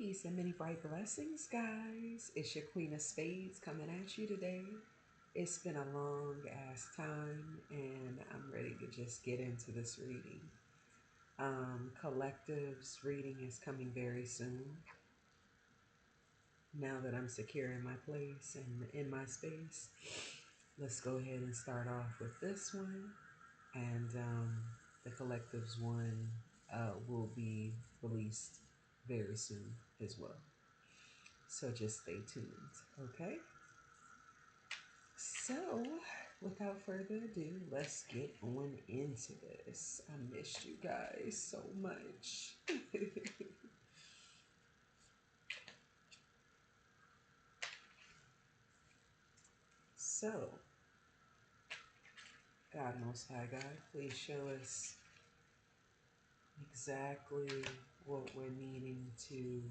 Peace and many bright blessings, guys. It's your Queen of Spades coming at you today. It's been a long ass time, and I'm ready to just get into this reading. Collective's reading is coming very soon. Now that I'm secure in my place and in my space, let's go ahead and start off with this one. And the collective's one will be released very soon as well. So just stay tuned, okay? So, without further ado, let's get on into this. I missed you guys so much. So, God Most High God, please show us exactly what we're needing to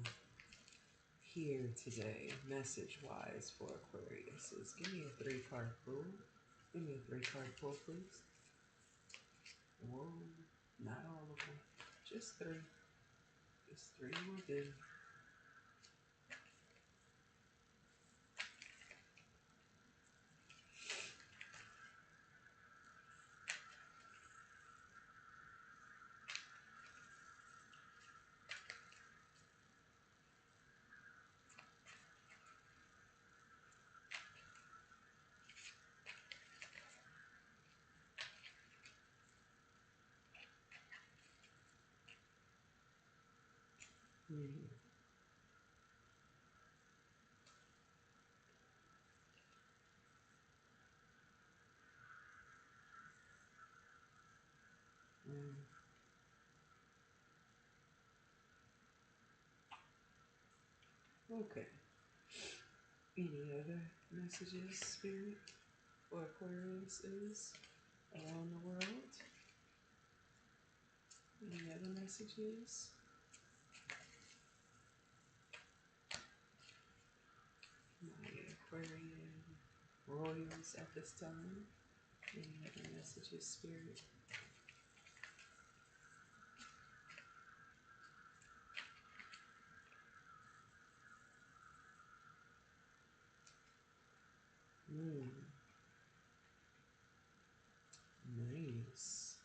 hear today, message-wise for Aquarius. Give me a 3-card pull. Give me a 3-card pull, please. Whoa, not all of them. Just 3. Just 3 will do. Okay. Any other messages, Spirit, for Aquarius is around the world? Any other messages? My Aquarian royals at this time. Any other messages, Spirit? Nice.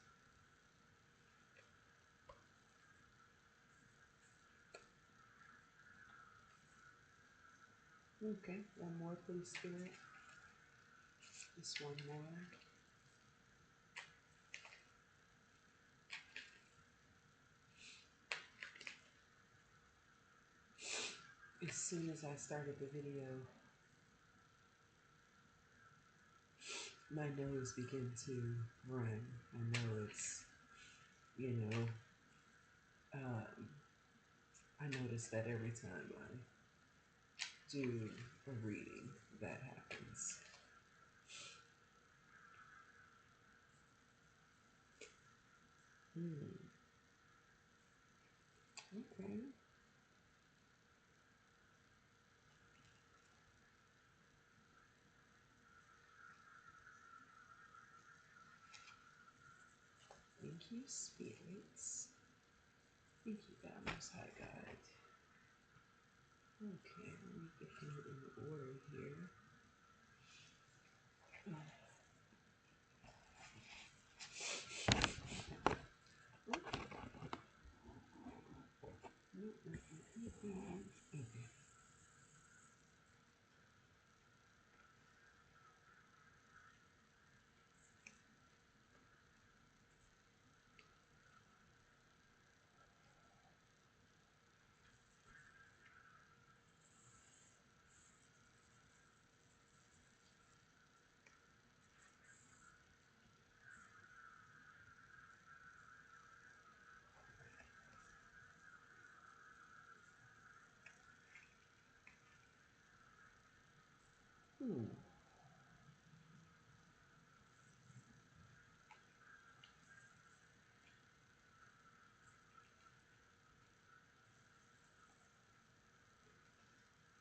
Okay, one more, please, Spirit. Just one more. As soon as I started the video, my nose began to run. I know it's, I notice that every time I do a reading, that happens. Okay. Thank you, spirits. Thank you, God, Most High God. Okay, let me get them in order here. Okay.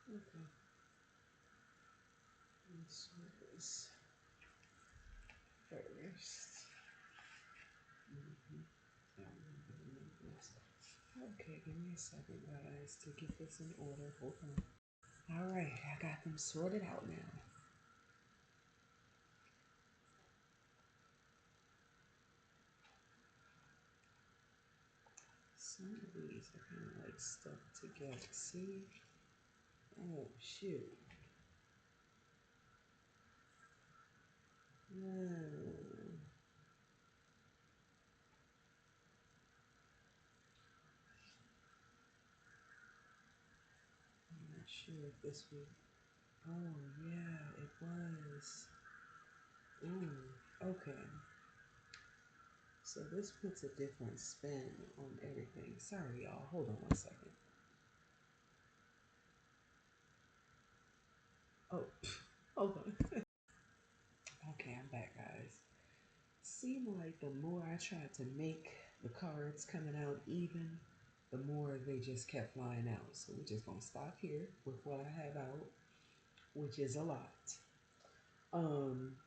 Okay. This was first. I remember this. Okay, give me a second, guys. guys to get this in order. Hold on. All right, I got them sorted out now. Some of these are kind of like stuck together. See? Oh, shoot. I'm not sure if this would. Oh, yeah, it was. Ooh, okay. So this puts a different spin on everything. Sorry, y'all. Hold on one second. Oh, hold on. Okay, I'm back, guys. Seemed like the more I tried to make the cards coming out even, the more they just kept flying out. So we're just gonna stop here with what I have out, which is a lot. Um,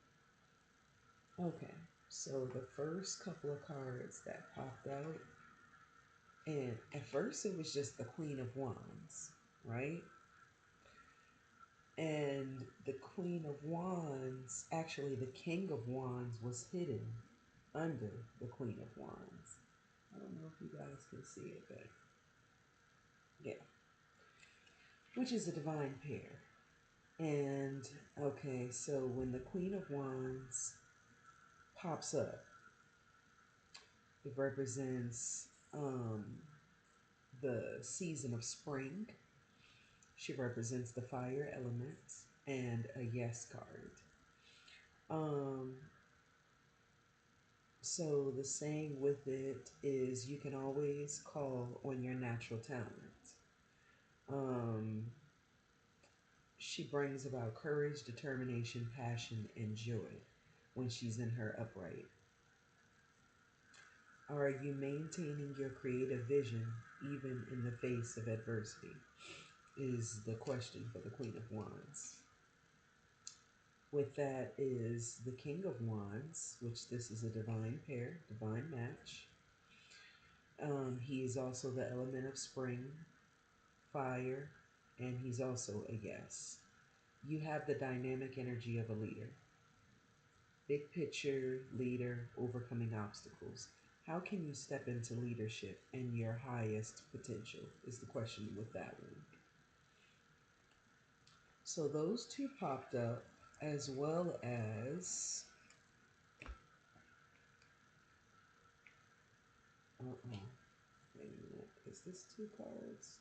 okay. So the first couple of cards that popped out, and at first it was just the Queen of Wands, right? And the Queen of Wands, actually the King of Wands was hidden under the Queen of Wands. I don't know if you guys can see it, but yeah. Which is a divine pair. And okay, so when the Queen of Wands pops up, it represents the season of spring. She represents the fire element and a yes card. Um, so the saying with it is you can always call on your natural talent. Um, she brings about courage, determination, passion, and joy when she's in her upright. Are you maintaining your creative vision even in the face of adversity? Is the question for the Queen of Wands. With that is the King of Wands, which this is a divine pair, divine match. He is also the element of spring, fire, and he's also a yes. You have the dynamic energy of a leader. Big picture, leader, overcoming obstacles. How can you step into leadership and your highest potential is the question with that one. So those two popped up, as well as wait a minute, is this two cards?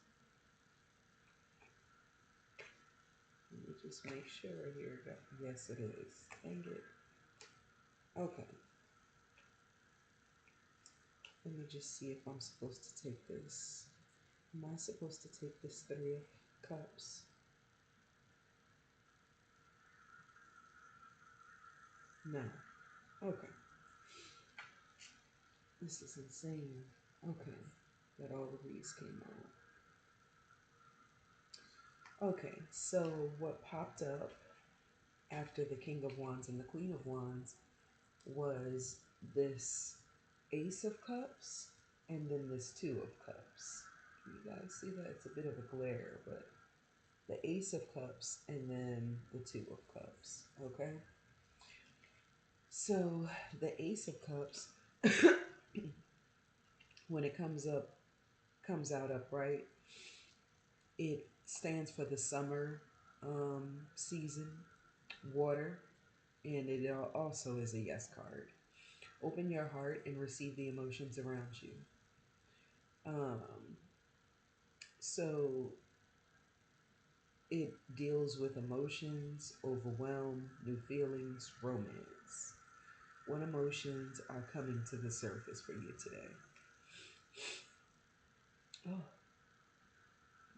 Let me just make sure here. Yes, it is. Dang it. Okay. Let me just see if I'm supposed to take this. Am I supposed to take this Three of Cups? No. Okay. This is insane. Okay. That all of these came out. Okay. So what popped up after the King of Wands and the Queen of Wands was this Ace of Cups and then this Two of Cups. Can you guys see that? It's a bit of a glare, but the Ace of Cups and then the Two of Cups. Okay? So the Ace of Cups, when it comes out upright, it stands for the summer season, water, and it also is a yes card. Open your heart and receive the emotions around you. Um, so it deals with emotions, overwhelm, new feelings, romance. What emotions are coming to the surface for you today? Oh,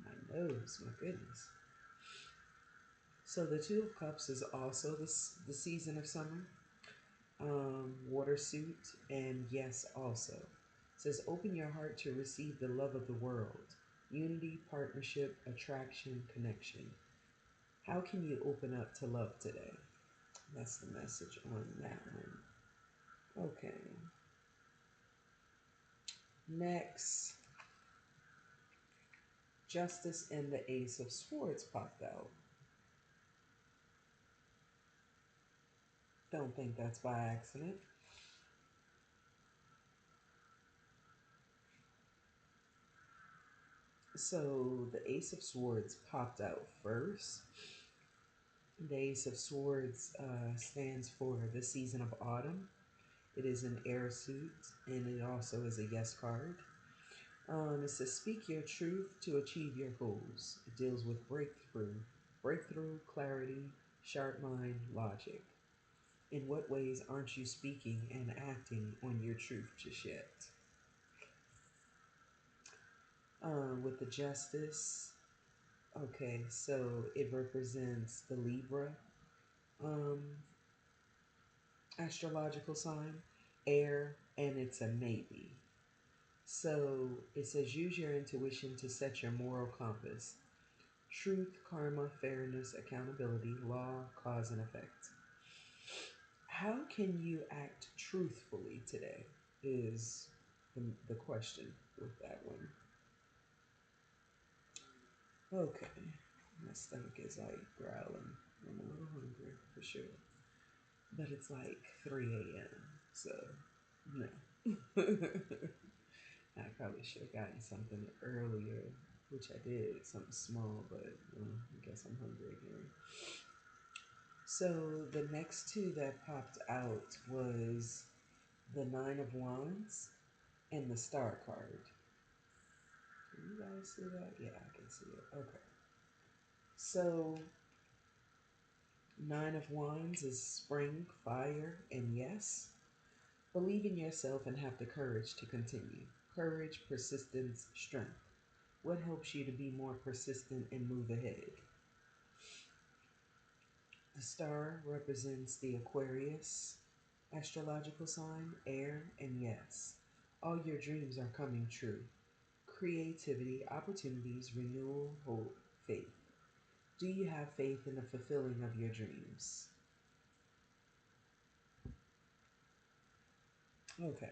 my nose, my goodness. So the Two of Cups is also the season of summer. Water suit, and yes, also. It says, open your heart to receive the love of the world. Unity, partnership, attraction, connection. How can you open up to love today? That's the message on that one. Okay. Next, Justice and the Ace of Swords popped out. Don't think that's by accident. So the Ace of Swords popped out first. The Ace of Swords stands for the season of autumn. It is an air suit, and it also is a yes card. It says, speak your truth to achieve your goals. It deals with breakthrough, clarity, sharp mind, logic. In what ways aren't you speaking and acting on your truth just yet? With the Justice, okay, so it represents the Libra um, astrological sign, air, and it's a maybe. So it says, use your intuition to set your moral compass. Truth, karma, fairness, accountability, law, cause, and effect. How can you act truthfully today is the question with that one. Okay, my stomach is like growling. I'm a little hungry for sure. But it's like 3 a.m., so no. I probably should have gotten something earlier, which I did, something small, but I guess I'm hungry again. So the next two that popped out was the Nine of Wands and the Star card. Can you guys see that? Yeah, I can see it. Okay. So Nine of Wands is spring, fire, and yes. Believe in yourself and have the courage to continue. Courage, persistence, strength. What helps you to be more persistent and move ahead? The star represents the Aquarius astrological sign, air, and yes. All your dreams are coming true. Creativity, opportunities, renewal, hope, faith. Do you have faith in the fulfilling of your dreams? Okay,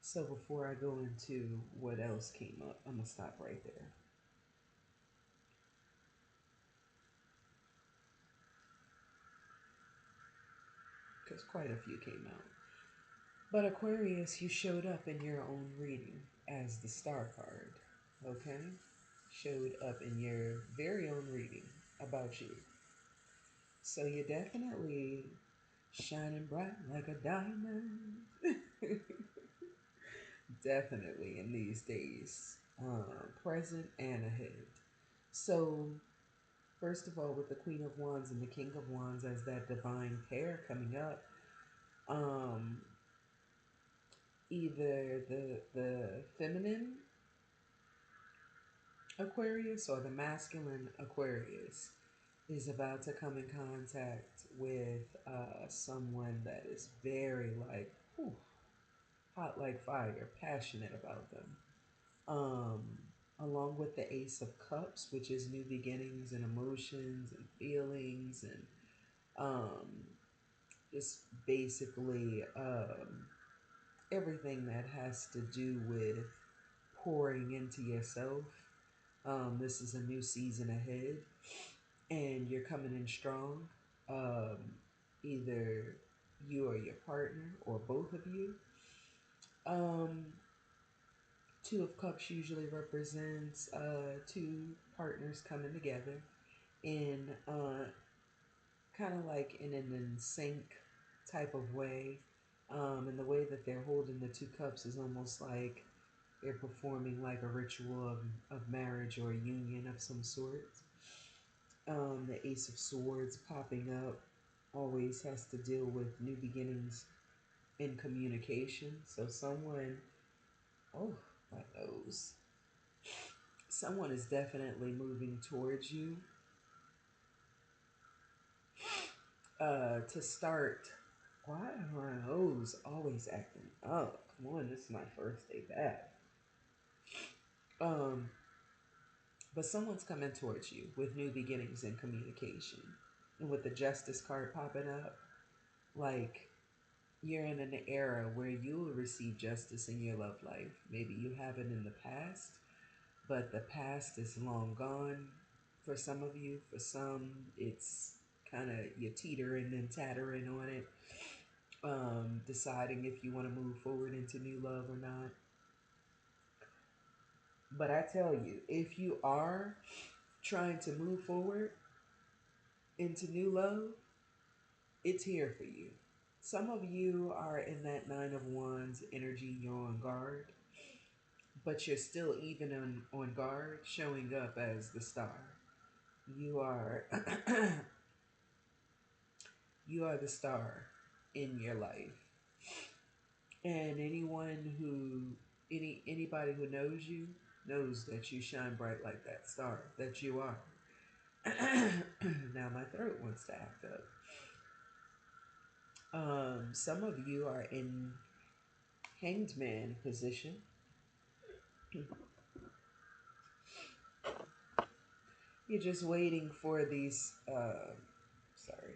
so before I go into what else came up, I'm going to stop right there. Because quite a few came out. But Aquarius, you showed up in your own reading as the star card, okay? Showed up in your very own reading about you. So you're definitely shining bright like a diamond. Definitely in these days, present and ahead. So, first of all, with the Queen of Wands and the King of Wands as that divine pair coming up, um, either the feminine Aquarius or the masculine Aquarius is about to come in contact with someone that is very like whew, hot like fire, passionate about them. Um, Along with the Ace of Cups, which is new beginnings and emotions and feelings and um, just basically everything that has to do with pouring into yourself. This is a new season ahead, and you're coming in strong. Um, Either you or your partner, or both of you. Um, Two of Cups usually represents two partners coming together in kind of like in an in sync type of way. And the way that they're holding the two cups is almost like they're performing like a ritual of marriage or a union of some sort. The Ace of Swords popping up always has to deal with new beginnings in communication. So someone, oh, my nose. Someone is definitely moving towards you to start. Why are my nose always acting up? Come on, this is my first day back. Um, but someone's coming towards you with new beginnings in communication. And with the Justice card popping up, like you're in an era where you will receive justice in your love life. Maybe you haven't in the past, but the past is long gone for some of you. For some, it's kind of you're teetering and tattering on it, deciding if you want to move forward into new love or not. But I tell you, if you are trying to move forward into new love, it's here for you. Some of you are in that Nine of Wands energy, you're on guard, but you're still even on guard, showing up as the star. You are you are the star in your life. And anybody who knows you knows that you shine bright like that star that you are. Now my throat wants to act up. Some of you are in Hanged Man position. You're just waiting for these. Sorry.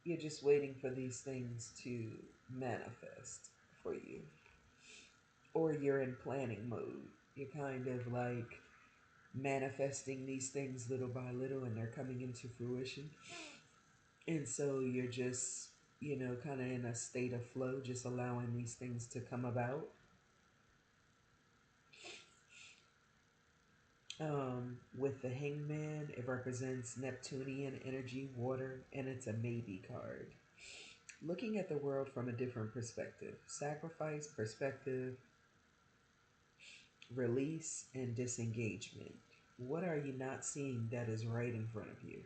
You're just waiting for these things to manifest for you, or you're in planning mode. You're kind of like manifesting these things little by little, and they're coming into fruition. And so you're just, kind of in a state of flow, just allowing these things to come about. With the Hangman, it represents Neptunian energy, water, and it's a maybe card. Looking at the world from a different perspective. Sacrifice, perspective, release, and disengagement. What are you not seeing that is right in front of you?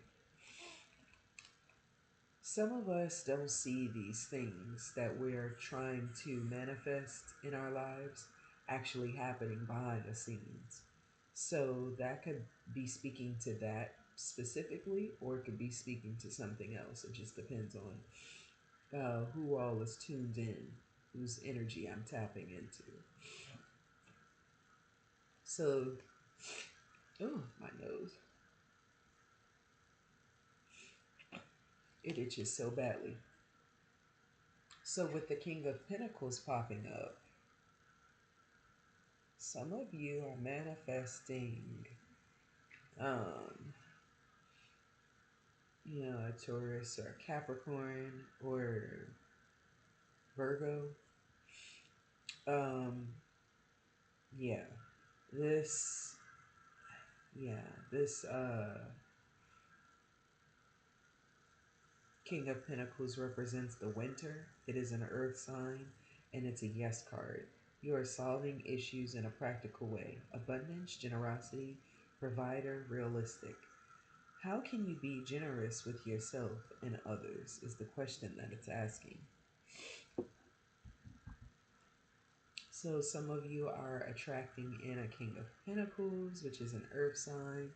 Some of us don't see these things that we're trying to manifest in our lives actually happening behind the scenes. So that could be speaking to that specifically, or it could be speaking to something else. It just depends on who all is tuned in, whose energy I'm tapping into. So, oh, my nose. It itches so badly. So with the King of Pentacles popping up, some of you are manifesting, um, a Taurus or a Capricorn or Virgo. Um, yeah, this, this King of Pentacles represents the winter. It is an earth sign, and it's a yes card. You are solving issues in a practical way. Abundance, generosity, provider, realistic. How can you be generous with yourself and others is the question that it's asking. So some of you are attracting in a King of Pentacles, which is an earth sign.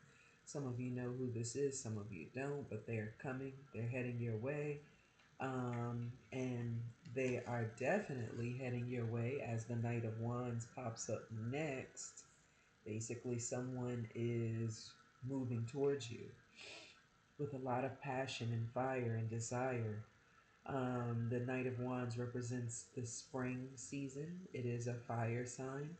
Some of you know who this is, some of you don't, but they're coming, they're heading your way. And they are definitely heading your way as the Knight of Wands pops up next. Basically, someone is moving towards you with a lot of passion and fire and desire. The Knight of Wands represents the spring season. It is a fire sign.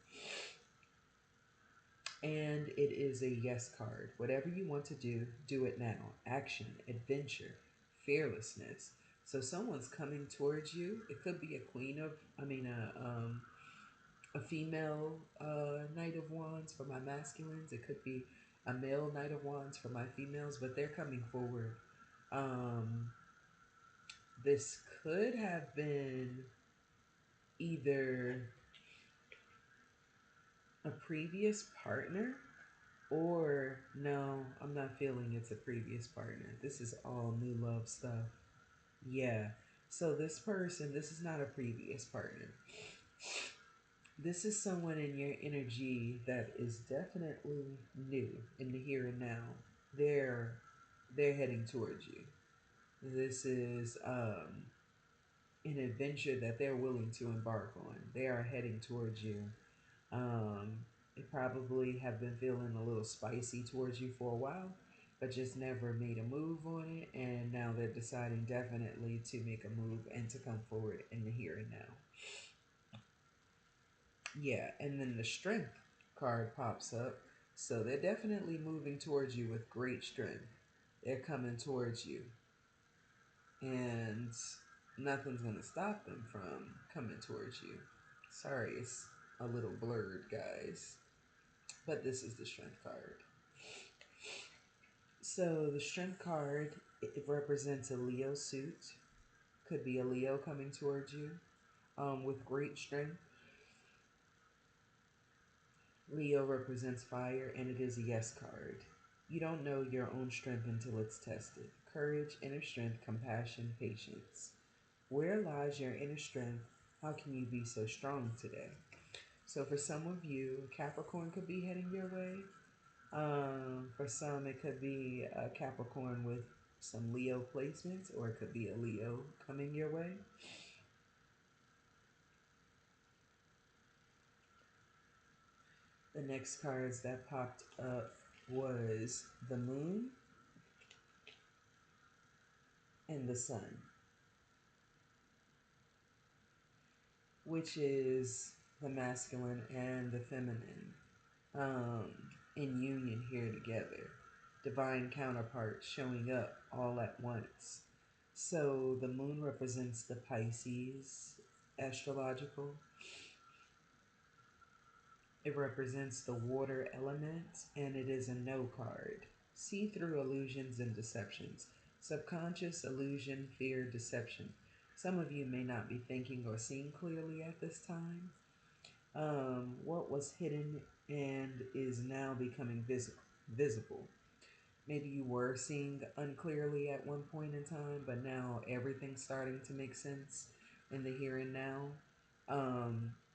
And it is a yes card. Whatever you want to do, do it now. Action, adventure, fearlessness. So someone's coming towards you. It could be a female Knight of Wands for my masculines. It could be a male Knight of Wands for my females, but they're coming forward. This could have been either a previous partner, or no, I'm not feeling it's a previous partner. This is all new love stuff. Yeah. So this person, this is not a previous partner. This is someone in your energy that is definitely new in the here and now. They're heading towards you. This is an adventure that they're willing to embark on. They are heading towards you. They probably have been feeling a little spicy towards you for a while, but just never made a move on it. And now they're deciding definitely to make a move and to come forward in the here and now. Yeah, and then the Strength card pops up, So they're definitely moving towards you with great strength. They're coming towards you, and nothing's going to stop them from coming towards you. Sorry, it's a little blurred, guys, but this is the strength card. So the strength card, it represents a Leo suit. Could be a Leo coming towards you with great strength. Leo represents fire, and it is a yes card. You don't know your own strength until it's tested. Courage, inner strength, compassion, patience. Where lies your inner strength? How can you be so strong today? So for some of you, Capricorn could be heading your way. For some, it could be a Capricorn with some Leo placements, or it could be a Leo coming your way. The next cards that popped up was the Moon and the Sun, which is the masculine and the feminine in union here together. Divine counterparts showing up all at once. So the moon represents the Pisces astrological. It represents the water element, and it is a no card. See through illusions and deceptions. Subconscious illusion, fear, deception. Some of you may not be thinking or seeing clearly at this time. What was hidden and is now becoming visible. Maybe you were seeing unclearly at one point in time, but now everything's starting to make sense in the here and now.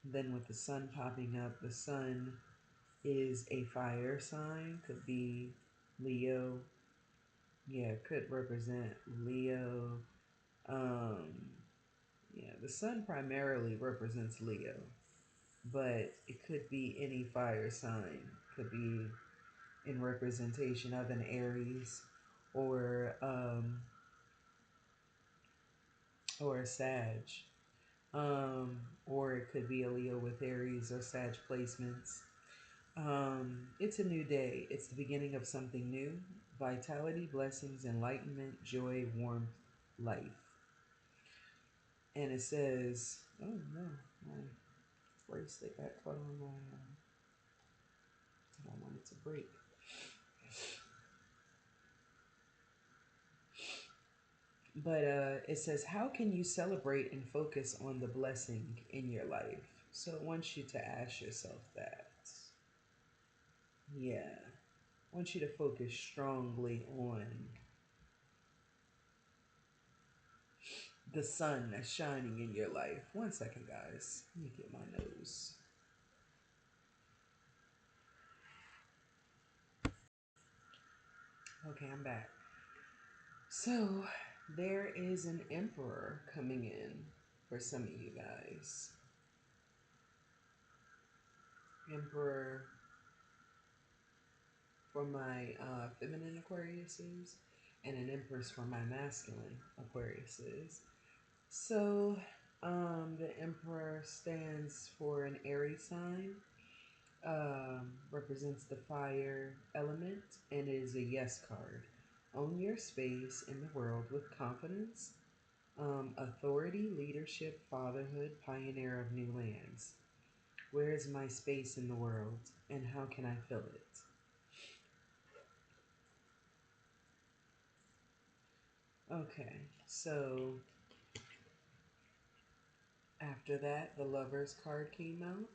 Then with the sun popping up, the sun is a fire sign, could be Leo. Yeah, could represent Leo. Um, yeah, the sun primarily represents Leo, but it could be any fire sign. Could be in representation of an Aries or a Sag. Or it could be a Leo with Aries or Sag placements. It's a new day. It's the beginning of something new. Vitality, blessings, enlightenment, joy, warmth, life. And it says, oh no, my bracelet got caught on my, I don't want it to break. But it says, how can you celebrate and focus on the blessing in your life? So it wants you to ask yourself that. Yeah. I want you to focus strongly on the sun that's shining in your life. 1 second, guys. Let me get my nose. Okay, I'm back. So, there is an emperor coming in for some of you guys. Emperor for my feminine Aquariuses, and an empress for my masculine Aquariuses. So, the emperor stands for an Aries sign, represents the fire element, and is a yes card. Own your space in the world with confidence, authority, leadership, fatherhood, pioneer of new lands. Where is my space in the world, and how can I fill it? Okay, so after that, the Lovers card came out.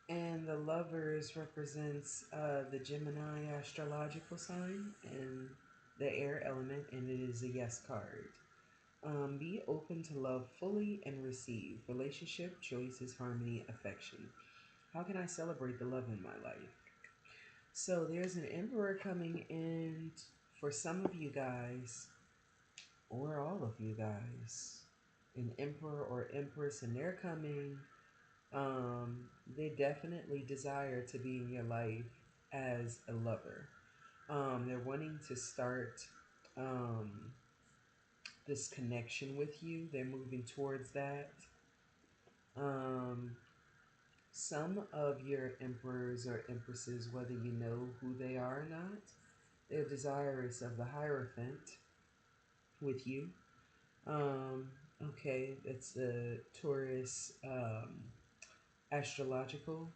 And the Lovers represents the Gemini astrological sign and the air element, and it is a yes card. Be open to love fully and receive. Relationship, choices, harmony, affection. How can I celebrate the love in my life? So there's an emperor coming in for some of you guys, or all of you guys. An emperor or empress, and they're coming. They definitely desire to be in your life as a lover. They're wanting to start this connection with you. They're moving towards that. Um, Some of your emperors or empresses, whether you know who they are or not, they're desirous of the Hierophant with you. Um, okay, it's the Taurus astrological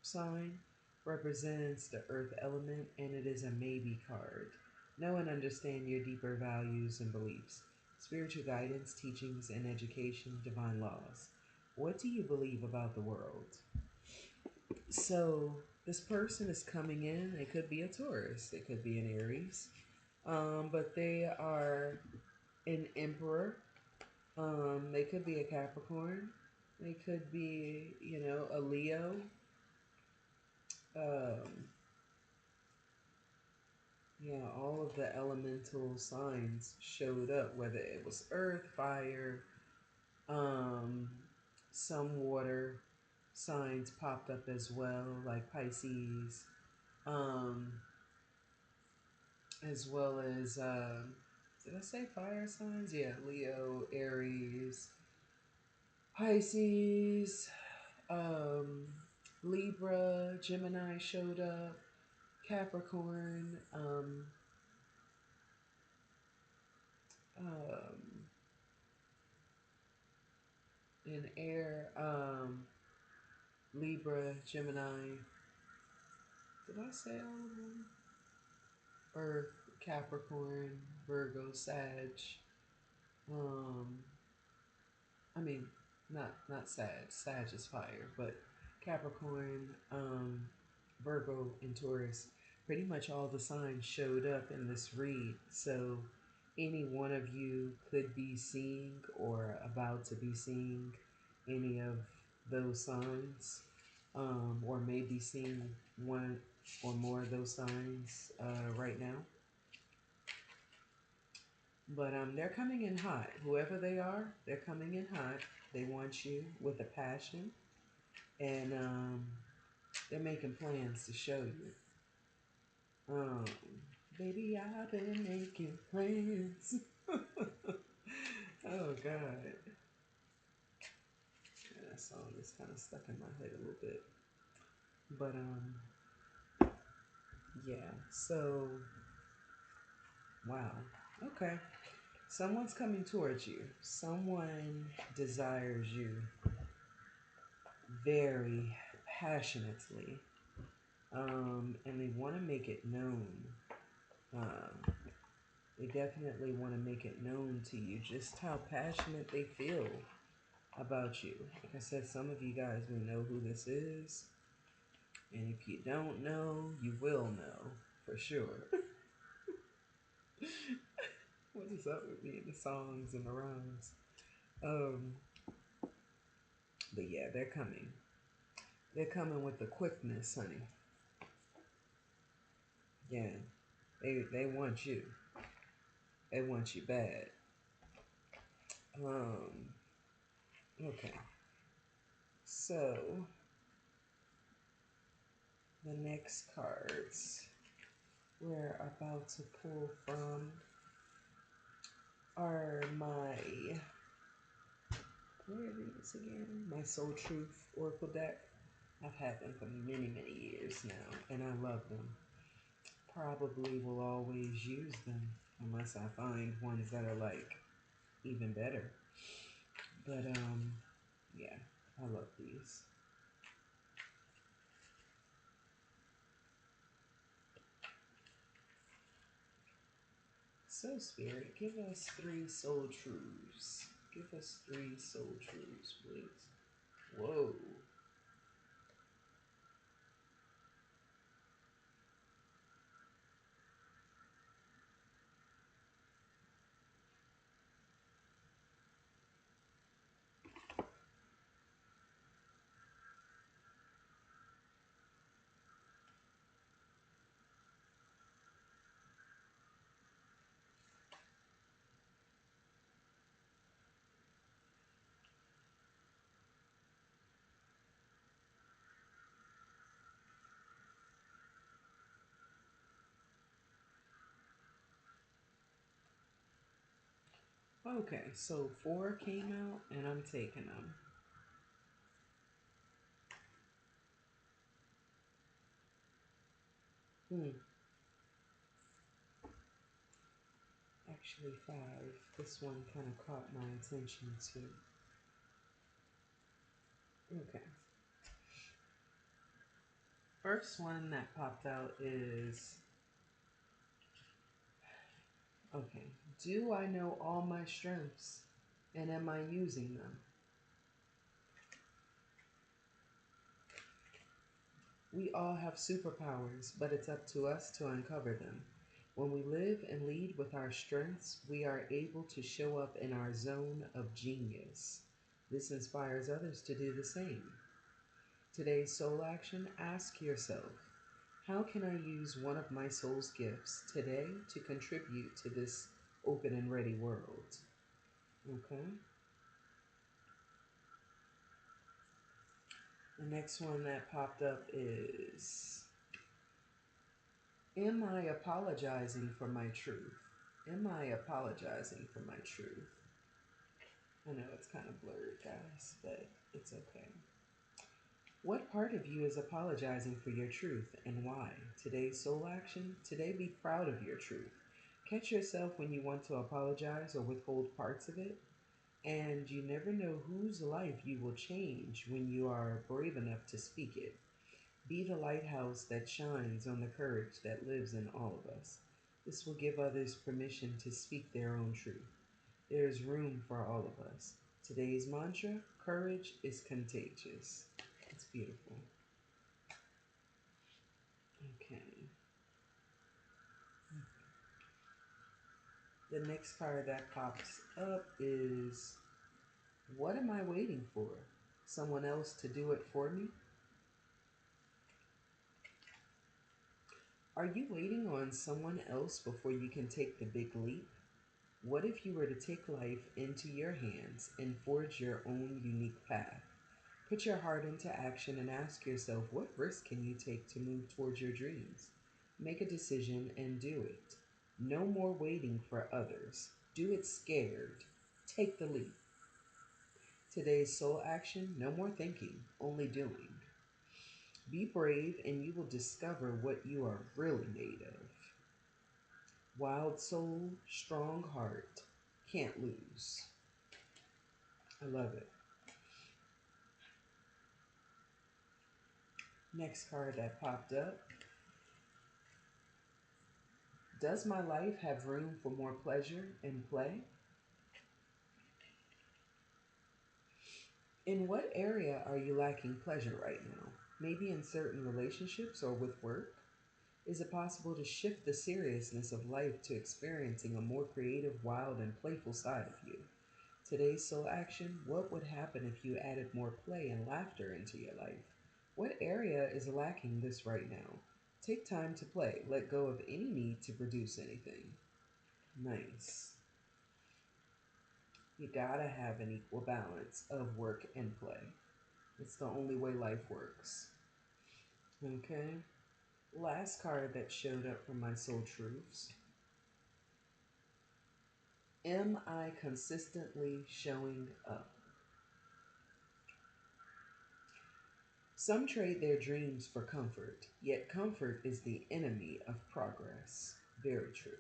sign, represents the earth element, and it is a maybe card. Know and understand your deeper values and beliefs, spiritual guidance, teachings, and education, divine laws. What do you believe about the world? So, this person is coming in. It could be a Taurus, it could be an Aries, but they are an emperor. They could be a Capricorn. They could be, a Leo. Um, yeah, all of the elemental signs showed up, whether it was earth, fire, um, some water signs popped up as well, like Pisces, um, as well as, did I say fire signs? Yeah, Leo, Aries, Pisces, um, Libra, Gemini showed up, Capricorn, um, in air, Libra, Gemini. Did I say all of them? Earth, Capricorn, Virgo, Sag. Um, I mean, not Sag. Sag is fire, but Capricorn, Virgo, and Taurus. Pretty much all the signs showed up in this read. So any one of you could be seeing or about to be seeing any of those signs, or maybe seeing one or more of those signs right now. But they're coming in hot. Whoever they are, they're coming in hot. They want you with a passion, and they're making plans to show you. Um, Baby, I've been making plans. Oh God, yeah, that song is kind of stuck in my head a little bit. But yeah. So wow. Okay. Someone's coming towards you. Someone desires you very passionately, and they want to make it known. Um, they definitely want to make it known to you just how passionate they feel about you. Like I said, some of you guys will know who this is, and if you don't know, you will know for sure. What is up with me and the songs and the rhymes? Um, but yeah, they're coming. They're coming with the quickness, honey. Yeah, they want you. They want you bad. Um, okay. So the next cards we're about to pull from are where are these again? My Soul Truth Oracle deck. I've had them for many, many years now, and I love them. Probably will always use them unless I find ones that are like even better. But yeah, I love these. So Spirit, give us 3 soul truths. Give us 3 soul truths, please. Whoa. Okay, so 4 came out, and I'm taking them. Hmm. Actually, 5. This one kind of caught my attention too. Okay. First one that popped out is, okay, do I know all my strengths and am I using them? We all have superpowers, but it's up to us to uncover them. When we live and lead with our strengths, we are able to show up in our zone of genius. This inspires others to do the same. Today's soul action, ask yourself, how can I use one of my soul's gifts today to contribute to this open and ready world? Okay. The next one that popped up is, am I apologizing for my truth? Am I apologizing for my truth? I know it's kind of blurred, guys, but it's okay. What part of you is apologizing for your truth and why? Today's soul action, today be proud of your truth. Catch yourself when you want to apologize or withhold parts of it, and you never know whose life you will change when you are brave enough to speak it. Be the lighthouse that shines on the courage that lives in all of us. This will give others permission to speak their own truth. There is room for all of us. Today's mantra, courage is contagious. It's beautiful. Okay. The next card that pops up is, what am I waiting for? Someone else to do it for me? Are you waiting on someone else before you can take the big leap? What if you were to take life into your hands and forge your own unique path? Put your heart into action and ask yourself, what risk can you take to move towards your dreams? Make a decision and do it. No more waiting for others. Do it scared. Take the leap. Today's soul action, no more thinking, only doing. Be brave and you will discover what you are really made of. Wild soul, strong heart, can't lose. I love it. Next card that popped up. Does my life have room for more pleasure and play? In what area are you lacking pleasure right now? Maybe in certain relationships or with work? Is it possible to shift the seriousness of life to experiencing a more creative, wild, and playful side of you? Today's soul action, what would happen if you added more play and laughter into your life? What area is lacking this right now? Take time to play. Let go of any need to produce anything. Nice. You gotta have an equal balance of work and play. It's the only way life works. Okay. Last card that showed up from my soul truths. Am I consistently showing up? Some trade their dreams for comfort, yet comfort is the enemy of progress. Very true.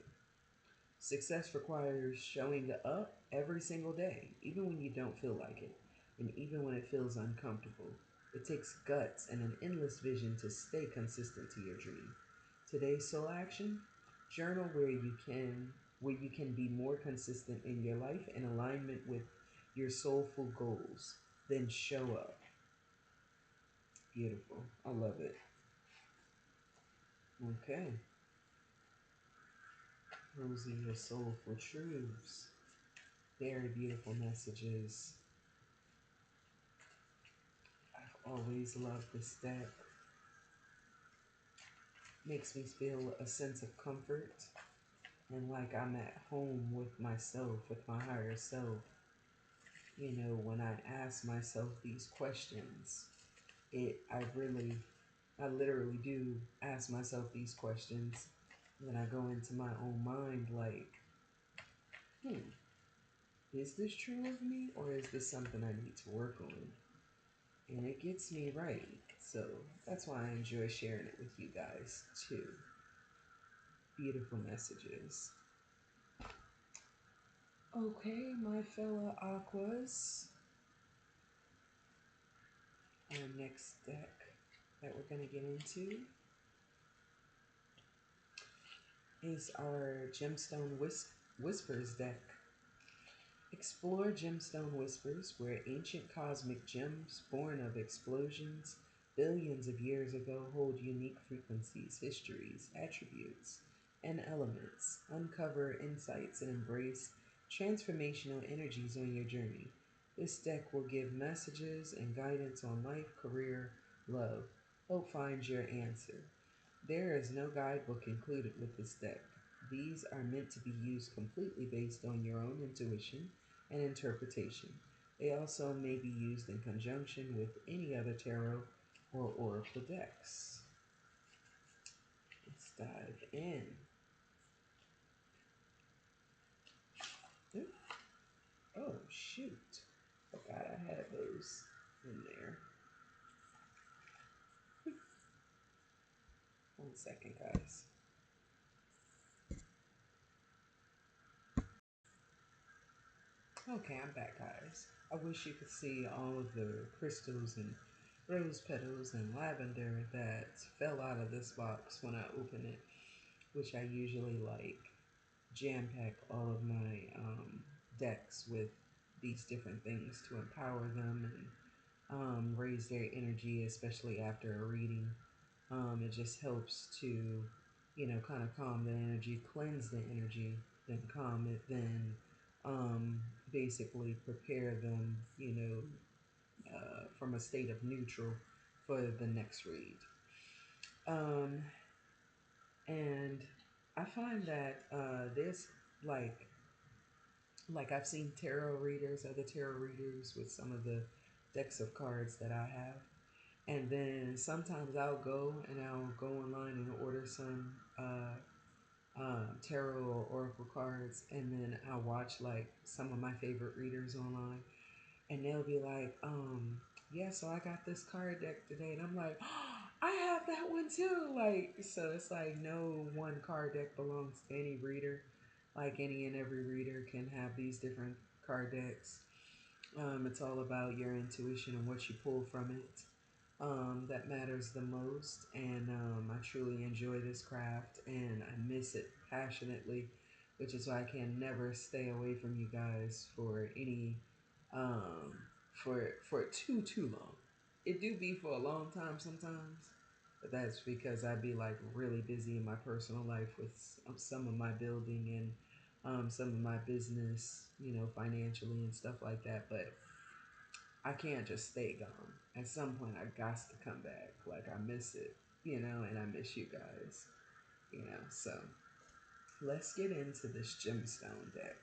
Success requires showing up every single day, even when you don't feel like it, and even when it feels uncomfortable. It takes guts and an endless vision to stay consistent to your dream. Today's soul action, journal where you can be more consistent in your life in alignment with your soulful goals. Then show up. Beautiful. I love it. Okay. Those are your soulful truths. Very beautiful messages. I've always loved this deck. Makes me feel a sense of comfort and like I'm at home with myself, with my higher self. You know, when I ask myself these questions, I literally do ask myself these questions. Then I go into my own mind like, is this true of me or is this something I need to work on? And it gets me right. So that's why I enjoy sharing it with you guys too. beautiful messages. Okay, my fellow Aquas. Our next deck that we're going to get into is our Gemstone Whispers deck. Explore Gemstone Whispers, where ancient cosmic gems born of explosions billions of years ago hold unique frequencies, histories, attributes, and elements. Uncover insights and embrace transformational energies on your journey. This deck will give messages and guidance on life, career, love. Hope finds your answer. There is no guidebook included with this deck. These are meant to be used completely based on your own intuition and interpretation. They also may be used in conjunction with any other tarot or oracle decks. Let's dive in. Ooh. Oh, shoot. Forgot I had those in there. 1 second, guys. Okay, I'm back, guys. I wish you could see all of the crystals and rose petals and lavender that fell out of this box when I open it, which I usually like jam pack all of my decks with these different things to empower them and raise their energy, especially after a reading. It just helps to, kind of calm the energy, cleanse the energy, then calm it, then basically prepare them, from a state of neutral for the next read. And I find that there's like I've seen tarot readers, other tarot readers with some of the decks of cards that I have. And then sometimes I'll go online and order some tarot or oracle cards, and then I'll watch like some of my favorite readers online, and they'll be like, yeah, so I got this card deck today, and I'm like, oh, I have that one too. Like, so it's like no one card deck belongs to any reader. Like any and every reader can have these different card decks. It's all about your intuition and what you pull from it. That matters the most, and I truly enjoy this craft and I miss it passionately, which is why I can never stay away from you guys for any for too long. It do be for a long time sometimes, but that's because I'd be like really busy in my personal life with some of my building and some of my business, financially and stuff like that. But I can't just stay gone. At some point, I got to come back. Like, I miss it, and I miss you guys, So, let's get into this gemstone deck.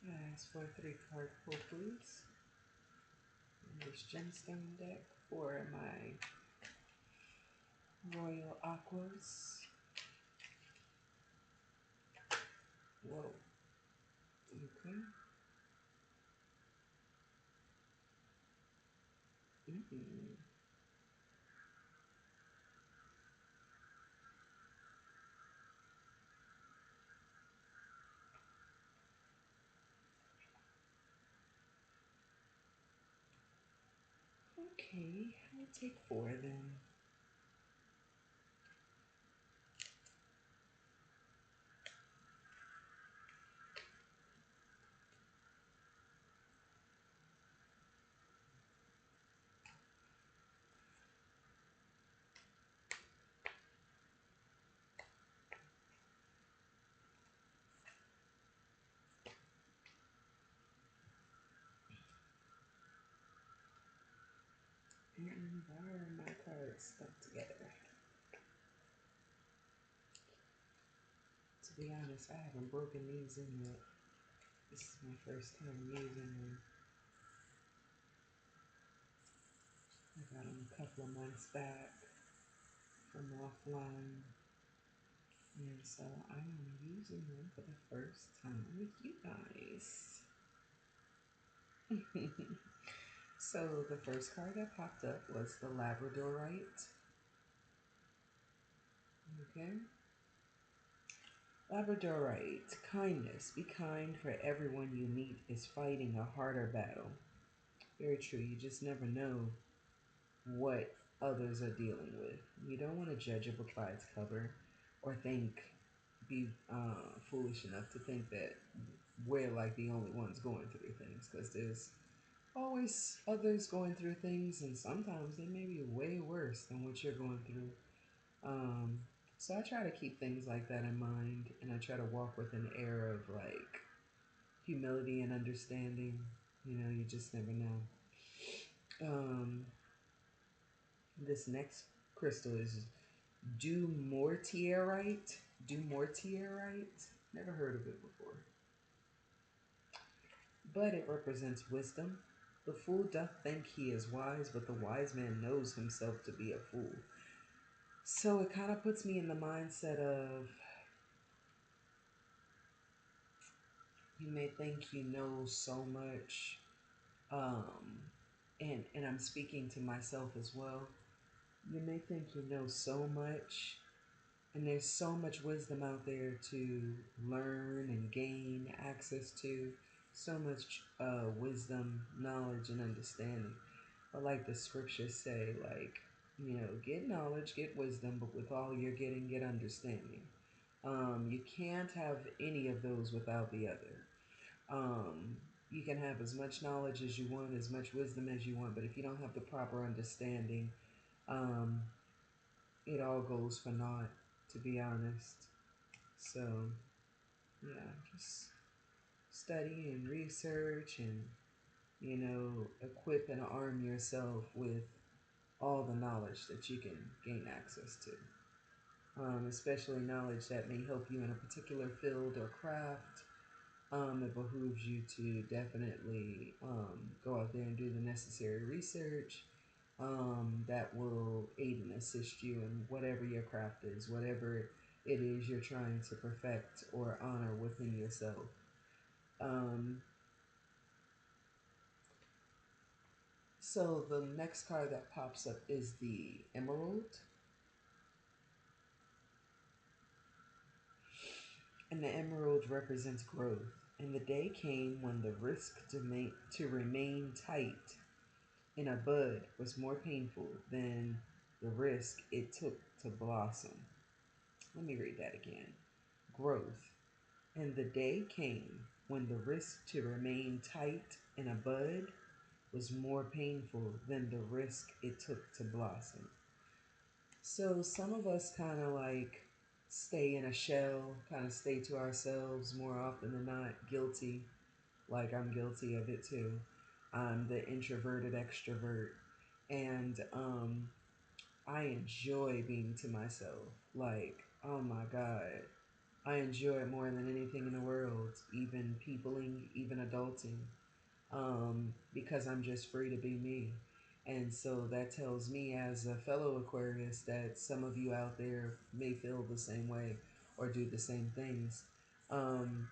I ask for a 3-card pull, please. In this gemstone deck for my royal aquas. Whoa. Okay. Mm-hmm. Okay, I'll take 4 then. Why are my cards stuck together? To be honest, I haven't broken these in yet. This is my first time using them. I got them a couple of months back from offline. And so I am using them for the first time with you guys. So the first card that popped up was the Labradorite. Okay. Labradorite, kindness. Be kind, for everyone you meet is fighting a harder battle. Very true. You just never know what others are dealing with. You don't want to judge a book by its cover or be foolish enough to think that we're like the only ones going through things, because there's always others going through things, and sometimes they may be way worse than what you're going through. Um, so I try to keep things like that in mind, and I try to walk with an air of like humility and understanding. You know, you just never know. Um, this next crystal is Dumortierite. Dumortierite. Never heard of it before. But it represents wisdom. The fool doth think he is wise, but the wise man knows himself to be a fool. So it kind of puts me in the mindset of, you may think you know so much, and I'm speaking to myself as well. You may think you know so much, and there's so much wisdom out there to learn and gain access to, so much wisdom, knowledge, and understanding. But like the scriptures say, like, get knowledge, get wisdom, but with all you're getting, get understanding. You can't have any of those without the other. You can have as much knowledge as you want, as much wisdom as you want, but if you don't have the proper understanding, um, it all goes for naught, to be honest. So, yeah, just study and research and, equip and arm yourself with all the knowledge that you can gain access to. Especially knowledge that may help you in a particular field or craft. It behooves you to definitely go out there and do the necessary research that will aid and assist you in whatever your craft is, whatever it is you're trying to perfect or honor within yourself. So the next card that pops up is the Emerald. And the emerald represents growth. And the day came when the risk to remain tight in a bud was more painful than the risk it took to blossom. Let me read that again. Growth. And the day came when the risk to remain tight in a bud was more painful than the risk it took to blossom. So some of us kind of like stay in a shell, kind of stay to ourselves more often than not, guilty. Like I'm guilty of it too. I'm the introverted extrovert. And I enjoy being to myself. Like, oh my God. I enjoy it more than anything in the world, even peopling, even adulting, because I'm just free to be me. And so that tells me, as a fellow Aquarius, that some of you out there may feel the same way or do the same things. Um,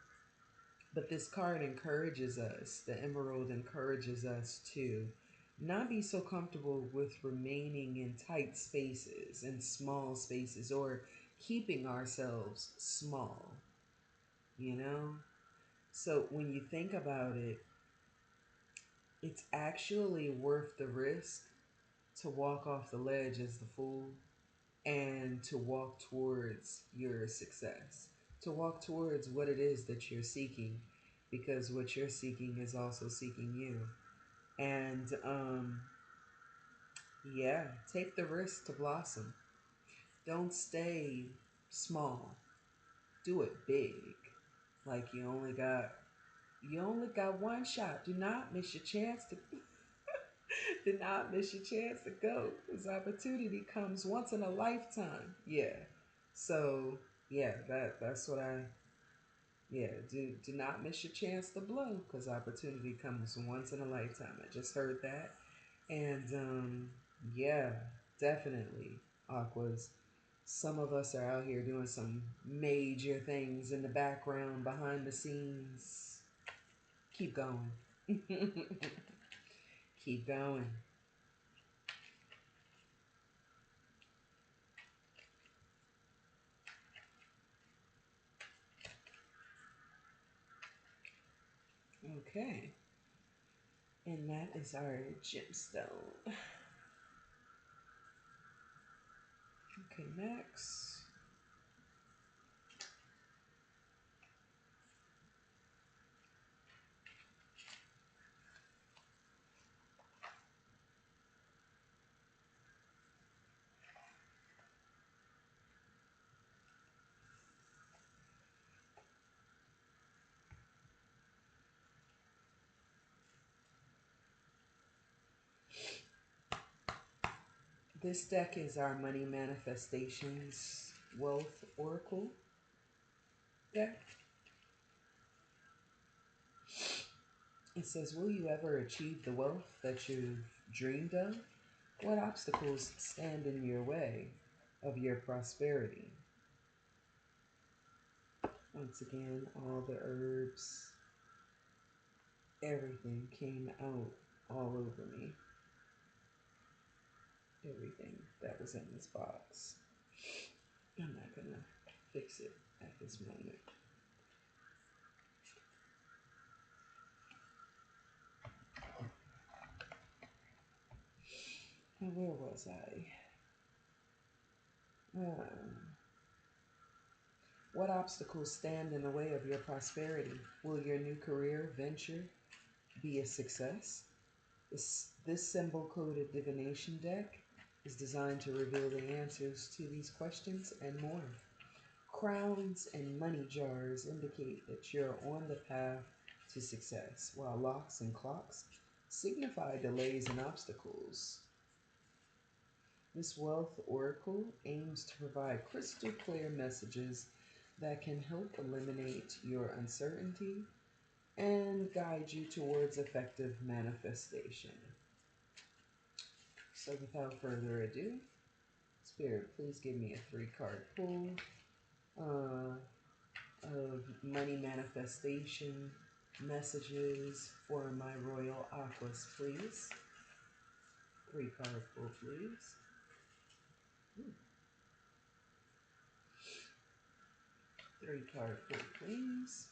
but this card encourages us, the Emerald encourages us to not be so comfortable with remaining in tight spaces and small spaces, or keeping ourselves small, you know? So when you think about it, it's actually worth the risk to walk off the ledge as the fool and to walk towards your success, to walk towards what it is that you're seeking, because what you're seeking is also seeking you. And yeah, take the risk to blossom. Don't stay small. Do it big. Like you only got one shot. Do not miss your chance to Did not miss your chance to go. This opportunity comes once in a lifetime. Yeah. So yeah, that's what I yeah, do not miss your chance to blow because opportunity comes once in a lifetime. I just heard that. And yeah, definitely, Aquas. Some of us are out here doing some major things in the background, behind the scenes. Keep going. Keep going. Okay. And that is our gemstone. Okay, next. This deck is our Money Manifestations Wealth Oracle deck. It says, will you ever achieve the wealth that you've dreamed of? What obstacles stand in your way of your prosperity? Once again, all the herbs, everything came out all over me. Everything that was in this box. I'm not gonna fix it at this moment. And where was I? What obstacles stand in the way of your prosperity? Will your new career venture be a success? This symbol-coded divination deck is designed to reveal the answers to these questions and more. Crowns and money jars indicate that you're on the path to success, while locks and clocks signify delays and obstacles. This wealth oracle aims to provide crystal clear messages that can help eliminate your uncertainty and guide you towards effective manifestation. So without further ado, Spirit, please give me a 3-card pull of money manifestation messages for my royal aquas, please. 3-card pull, please. 3-card pull, please.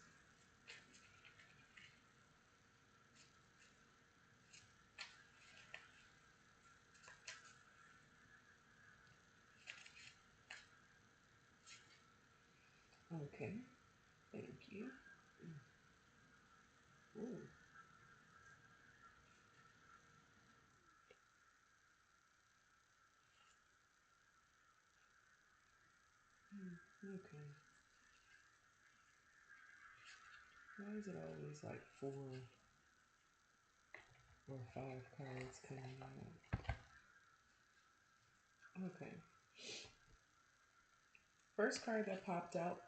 Okay, thank you. Ooh. Okay. Why is it always like 4 or 5 cards coming out? Okay. First card that popped out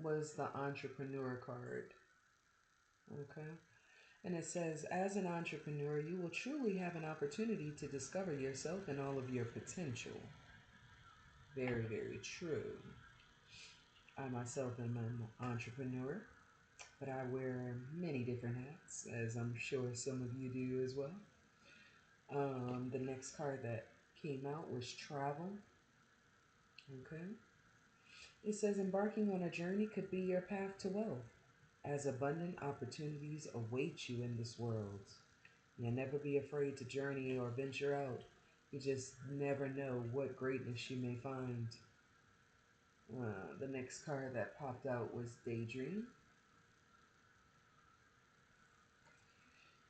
was the entrepreneur card. Okay. And it says, as an entrepreneur, you will truly have an opportunity to discover yourself and all of your potential. Very, very true. I myself am an entrepreneur, but I wear many different hats, as I'm sure some of you do as well. The next card that came out was travel. Okay. It says embarking on a journey could be your path to wealth, as abundant opportunities await you in this world. You'll never be afraid to journey or venture out. You just never know what greatness you may find. The next card that popped out was Daydream.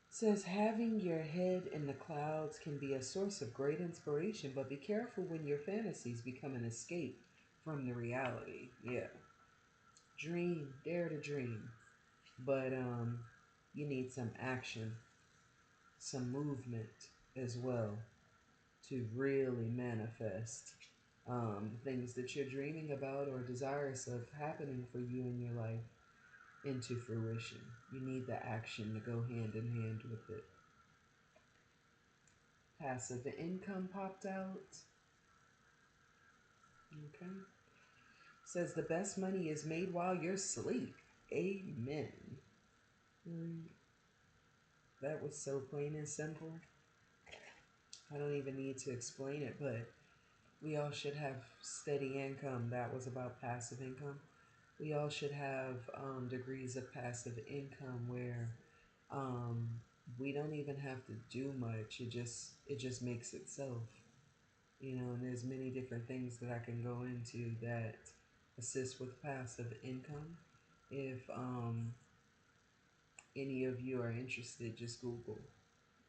It says having your head in the clouds can be a source of great inspiration, but be careful when your fantasies become an escape from the reality. Yeah. Dream, dare to dream. But you need some action, some movement. as well to really manifest things that you're dreaming about or desirous of happening for you in your life into fruition. You need the action to go hand in hand with it. Passive income popped out. Okay. Says the best money is made while you're asleep. Amen. That was so plain and simple. I don't even need to explain it, but we all should have steady income. That was about passive income. We all should have degrees of passive income where we don't even have to do much. It just makes itself. You know, and there's many different things that I can go into that assist with passive income. If any of you are interested, just Google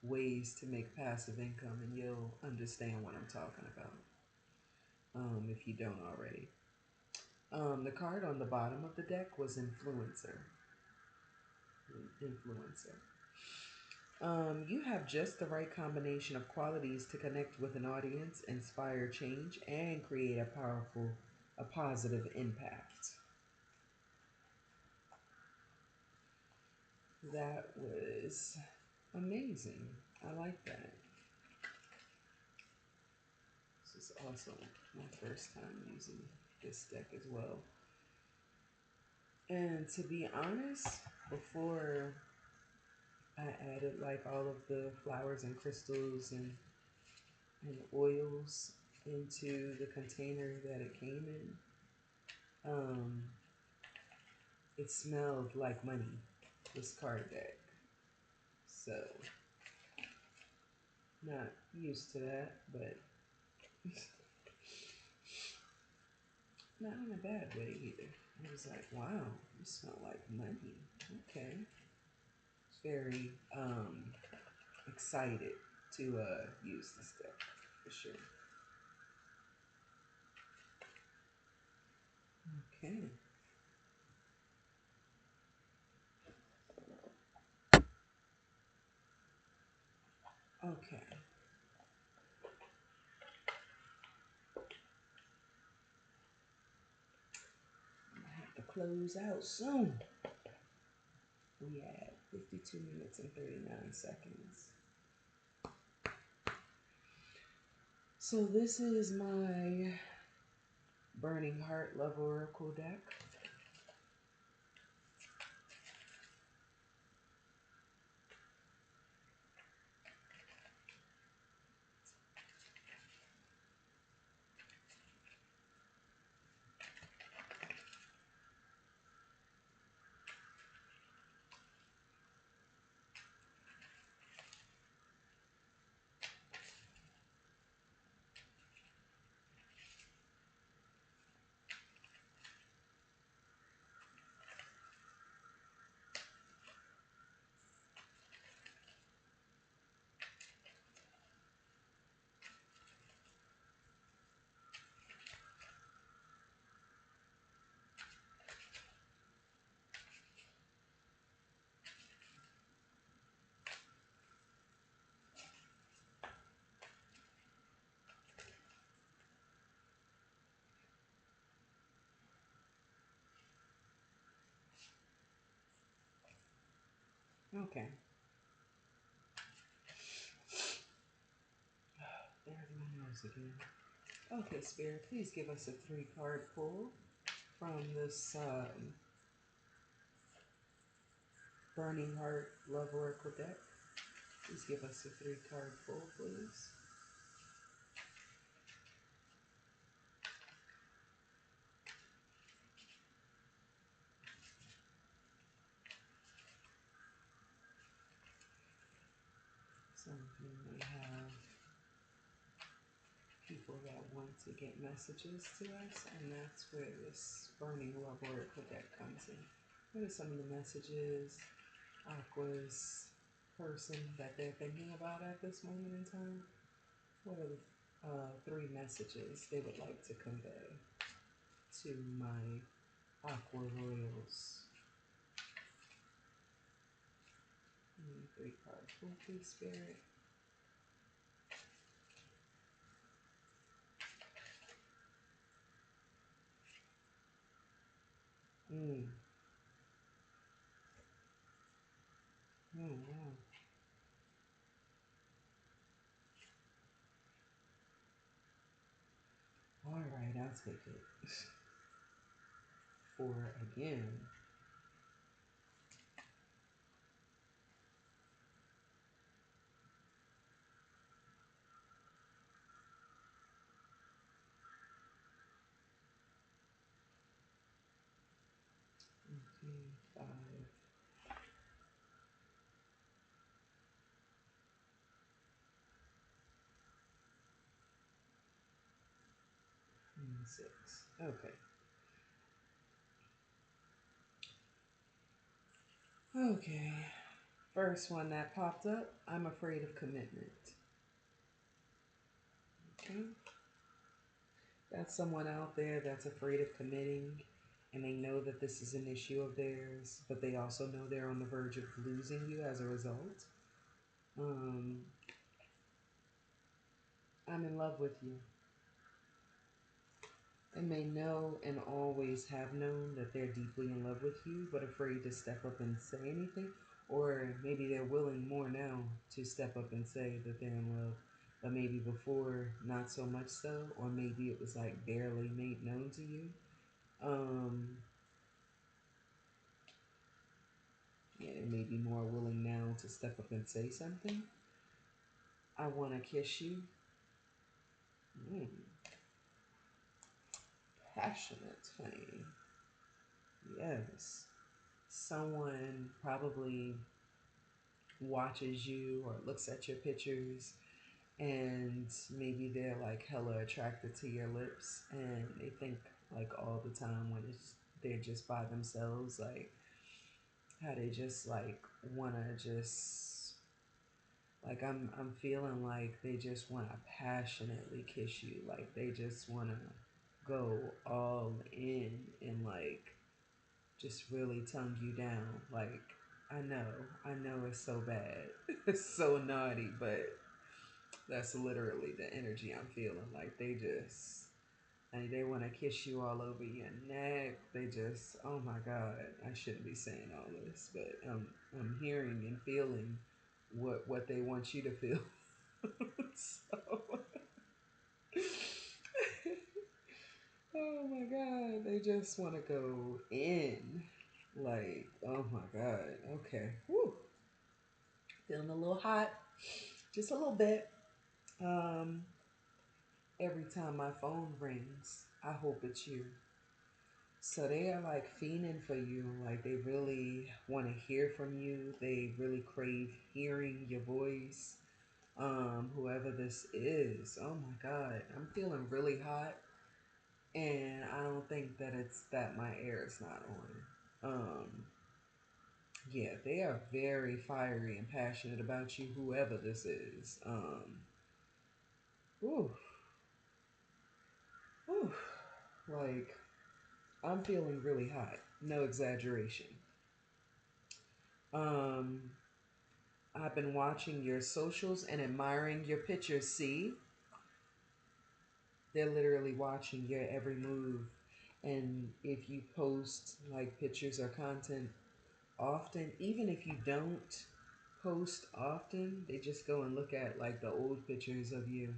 ways to make passive income and you'll understand what I'm talking about, if you don't already. The card on the bottom of the deck was Influencer. You have just the right combination of qualities to connect with an audience, inspire change, and create a positive impact. That was amazing. I like that. This is also my first time using this deck as well. And to be honest, before I added like all of the flowers and crystals and oils into the container that it came in, it smelled like money, this card deck. So, not used to that, but not in a bad way either. I was like, wow, you smell like money. Okay. It's very excited to use this deck for sure. Okay. Okay. I have to close out soon. We had 52 minutes and 39 seconds. So this is my Burning Heart Love Oracle deck. Okay. There's my nose again. Okay, Spirit, please give us a 3-card pull from this Burning Heart Love Oracle deck. Please give us a 3-card pull, please. Some of you may have people that want to get messages to us, and that's where this Burning Love Oracle deck comes in. What are some of the messages Aqua's person that they're thinking about at this moment in time? What are the 3 messages they would like to convey to my Aqua Royals? 3 cards, please, Spirit. I'll take it. Four again. Okay, five. And six. Okay. Okay. First one that popped up, I'm afraid of commitment. Okay. That's someone out there that's afraid of committing, and they know that this is an issue of theirs, but they also know they're on the verge of losing you as a result. Um, I'm in love with you. They may know and always have known that they're deeply in love with you, but afraid to step up and say anything. Or maybe they're willing more now to step up and say that they're in love, but maybe before, not so much so, or maybe it was like barely made known to you. Um, yeah, they may be more willing now to step up and say something. I want to kiss you. Mm, passionate, honey. Yes. Someone probably watches you or looks at your pictures, and maybe they're like hella attracted to your lips, and they think like all the time when they're just by themselves, like how they just like wanna just like I'm feeling like they just wanna passionately kiss you, like they just wanna go all in and like just really tongue you down. Like I know it's so bad, it's so naughty, but that's literally the energy I'm feeling. Like they want to kiss you all over your neck. They just, oh my God, I shouldn't be saying all this, but I'm hearing and feeling what they want you to feel. So, oh my God, they just want to go in. Like, oh my God, okay, whew. Feeling a little hot, just a little bit. Um, every time my phone rings, I hope it's you. So they are like fiending for you. Like they really want to hear from you. They really crave hearing your voice. Whoever this is. Oh my God. I'm feeling really hot. And I don't think that it's that my air is not on. Yeah, they are very fiery and passionate about you, whoever this is. Ooh, ooh. Like, I'm feeling really hot. No exaggeration. Um, I've been watching your socials and admiring your pictures. See, they're literally watching your every move. And if you post like pictures or content often, even if you don't post often, they just go and look at like the old pictures of you.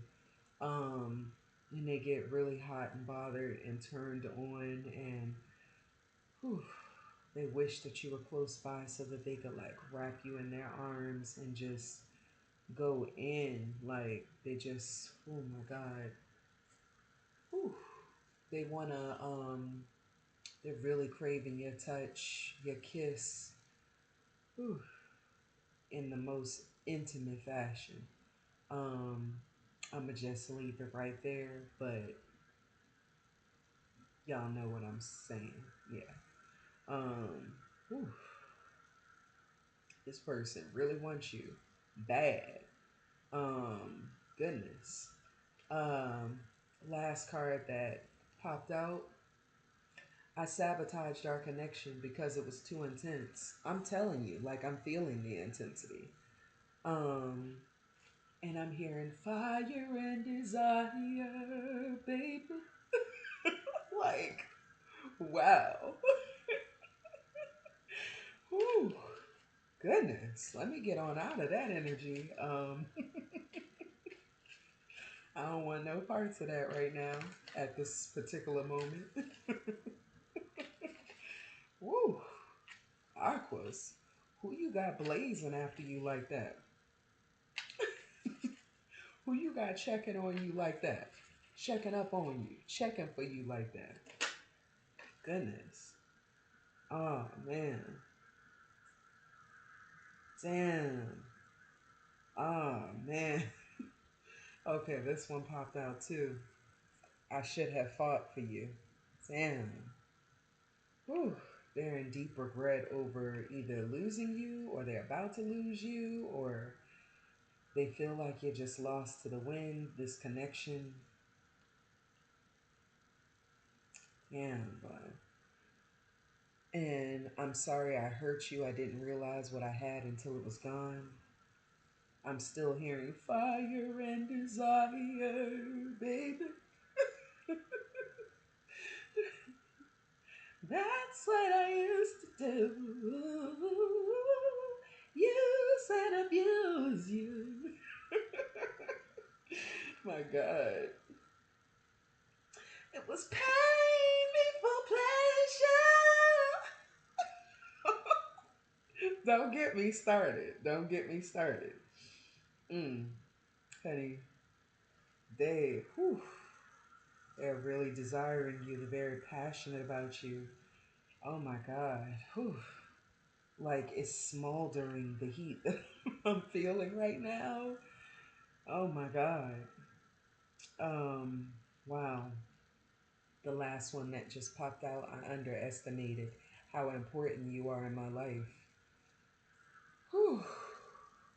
And they get really hot and bothered and turned on, and whew, they wish that you were close by so that they could like wrap you in their arms and just go in. Like they just, oh my God, whew, they wanna they're really craving your touch, your kiss, whew, in the most intimate fashion. um I'ma just leave it right there, but y'all know what I'm saying. Yeah. Whew, this person really wants you bad. Goodness. um Last card that popped out, I sabotaged our connection because it was too intense. I'm telling you, like I'm feeling the intensity. Um, and I'm hearing fire and desire, baby. Like, wow. Whew, goodness. Let me get on out of that energy. I don't want no parts of that right now at this particular moment. Woo! Aquas. Who you got blazing after you like that? Who you got checking on you like that? Checking up on you. Checking for you like that. Goodness. Oh, man. Damn. Oh, man. Okay, this one popped out too. I should have fought for you. Damn. Whew. They're in deep regret over either losing you or they're about to lose you or they feel like you're just lost to the wind, this connection. Yeah, but. And I'm sorry I hurt you. I didn't realize what I had until it was gone. I'm still hearing fire and desire, baby. That's what I used to do. Use and abuse you. My God. It was pain before pleasure. Don't get me started. Don't get me started. Honey, whew, they're really desiring you. They're very passionate about you. Oh my God. Whew. Like it's smoldering the heat that I'm feeling right now. Oh my God. Um, wow. The last one that just popped out, I underestimated how important you are in my life. Whew.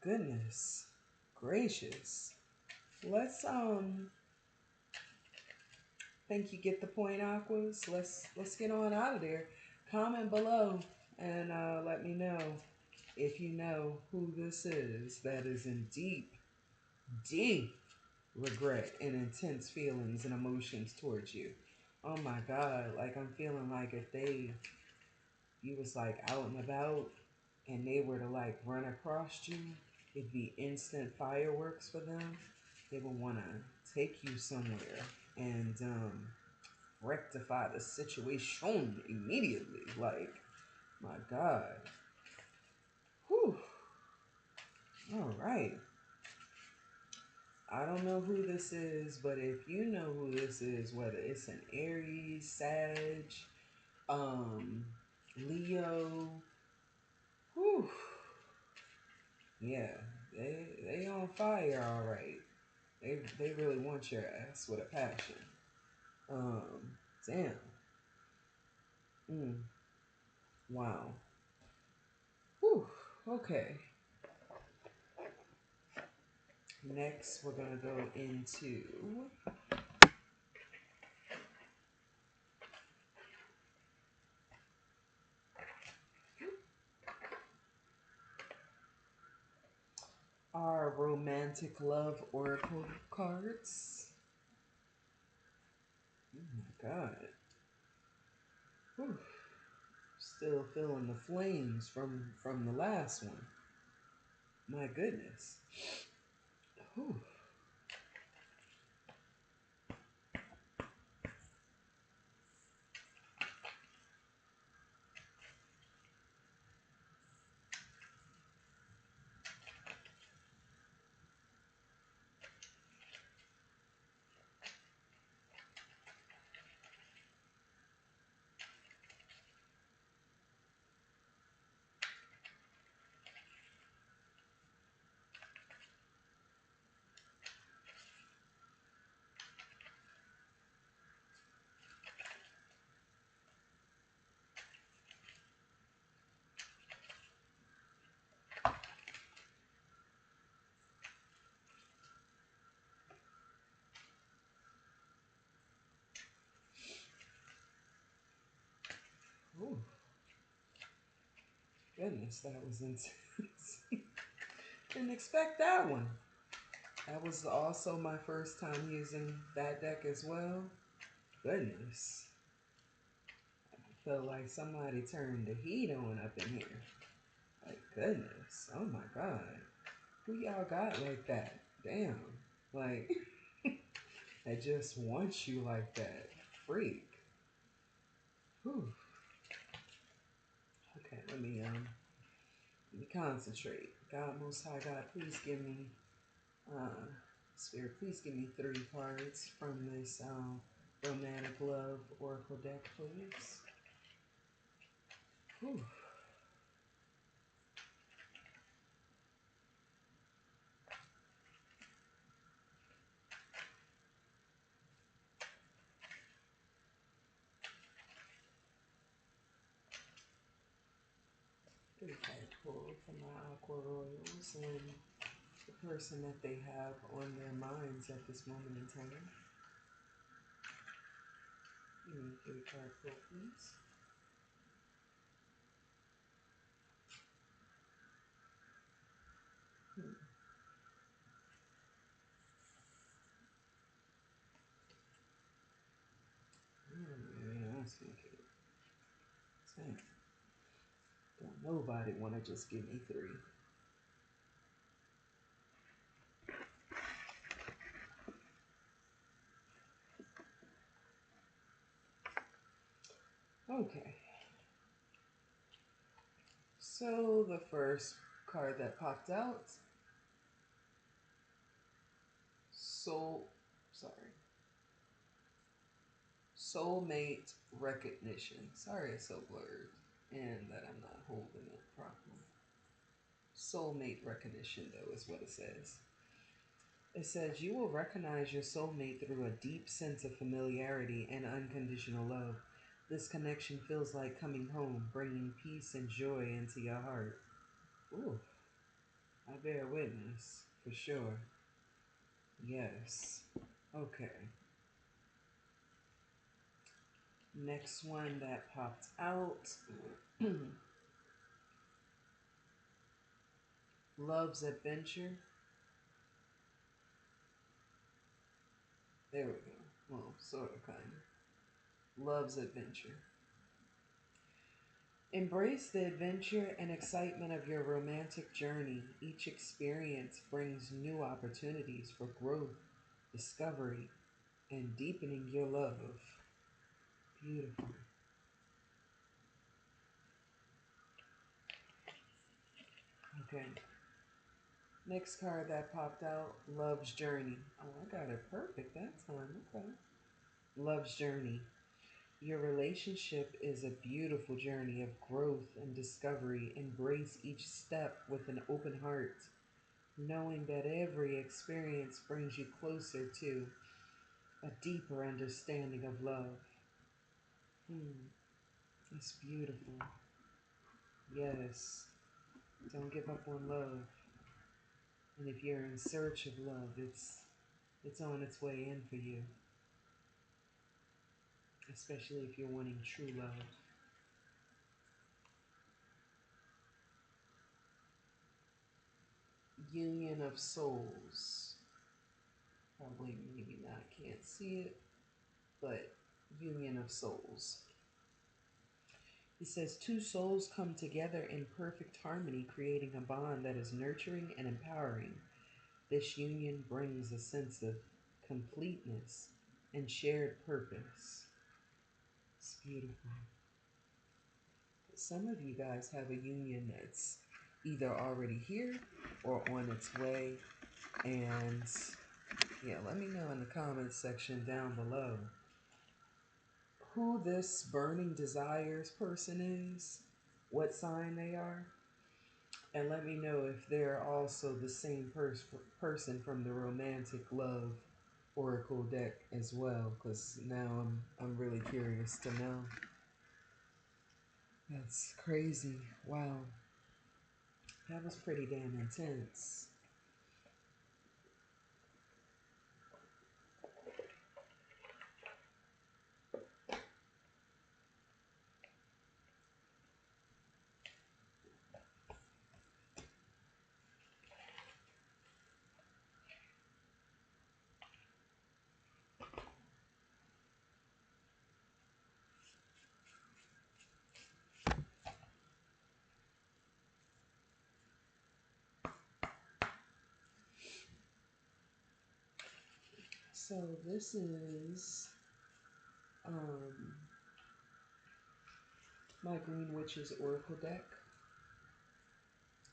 Goodness gracious. Let's think you get the point, Aquas. Let's get on out of there. Comment below and let me know if you know who this is that is in deep, deep regret and intense feelings and emotions towards you. Oh my God, like I'm feeling like if you was like out and about and they were to like run across you, it'd be instant fireworks for them. They would want to take you somewhere and rectify the situation immediately. Like, my God. Whew. All right. I don't know who this is, but if you know who this is, whether it's an Aries, Sag, Leo, whew, yeah, they on fire, all right. They really want your ass with a passion. Damn. Wow. Whew. Okay. Next, we're gonna go into our romantic love oracle cards. Oh my God. Whew. Still feeling the flames from the last one. My goodness. Whew. Ooh. Goodness, that was intense. Didn't expect that one. That was also my first time using that deck as well. Goodness. I felt like somebody turned the heat on up in here. Like, goodness. Oh my God. Who y'all got like that? Damn. Like, I just want you like that. Freak. Whew. Okay, let me concentrate. God, Most High God, please give me, Spirit, please give me 3 cards from this Romantic Love Oracle deck, please. Whew. Three card pull from my Aqua Royals and the person that they have on their minds at this moment in time. Give me 3 card pull, please. That's okay. Same. Don't nobody want to just give me 3. Okay. So the first card that popped out, Soulmate Recognition. Sorry it's so blurred and that I'm not holding it properly. Soulmate Recognition, though, is what it says. It says, you will recognize your soulmate through a deep sense of familiarity and unconditional love. This connection feels like coming home, bringing peace and joy into your heart. Ooh, I bear witness, for sure. Yes. Okay. Next one that popped out. Love's Adventure. There we go. Well, sort of, kind of. Love's Adventure. Embrace the adventure and excitement of your romantic journey. Each experience brings new opportunities for growth, discovery, and deepening your love. Beautiful. Okay. Next card that popped out, Love's Journey. Oh, I got it perfect that time. Okay. Love's Journey. Your relationship is a beautiful journey of growth and discovery. Embrace each step with an open heart, knowing that every experience brings you closer to a deeper understanding of love. It's beautiful. Yes. Don't give up on love. And if you're in search of love, it's on its way in for you. Especially if you're wanting true love. Union of Souls. Probably, maybe not, can't see it, but Union of Souls. It says, 2 souls come together in perfect harmony, creating a bond that is nurturing and empowering. This union brings a sense of completeness and shared purpose. It's beautiful. Some of you guys have a union that's either already here or on its way. And yeah, let me know in the comments section down below who this burning desires person is, what sign they are, and let me know if they're also the same person from the Romantic Love Oracle deck as well, because now I'm really curious to know. That's crazy. Wow. That was pretty damn intense. So this is my Green Witch's Oracle deck.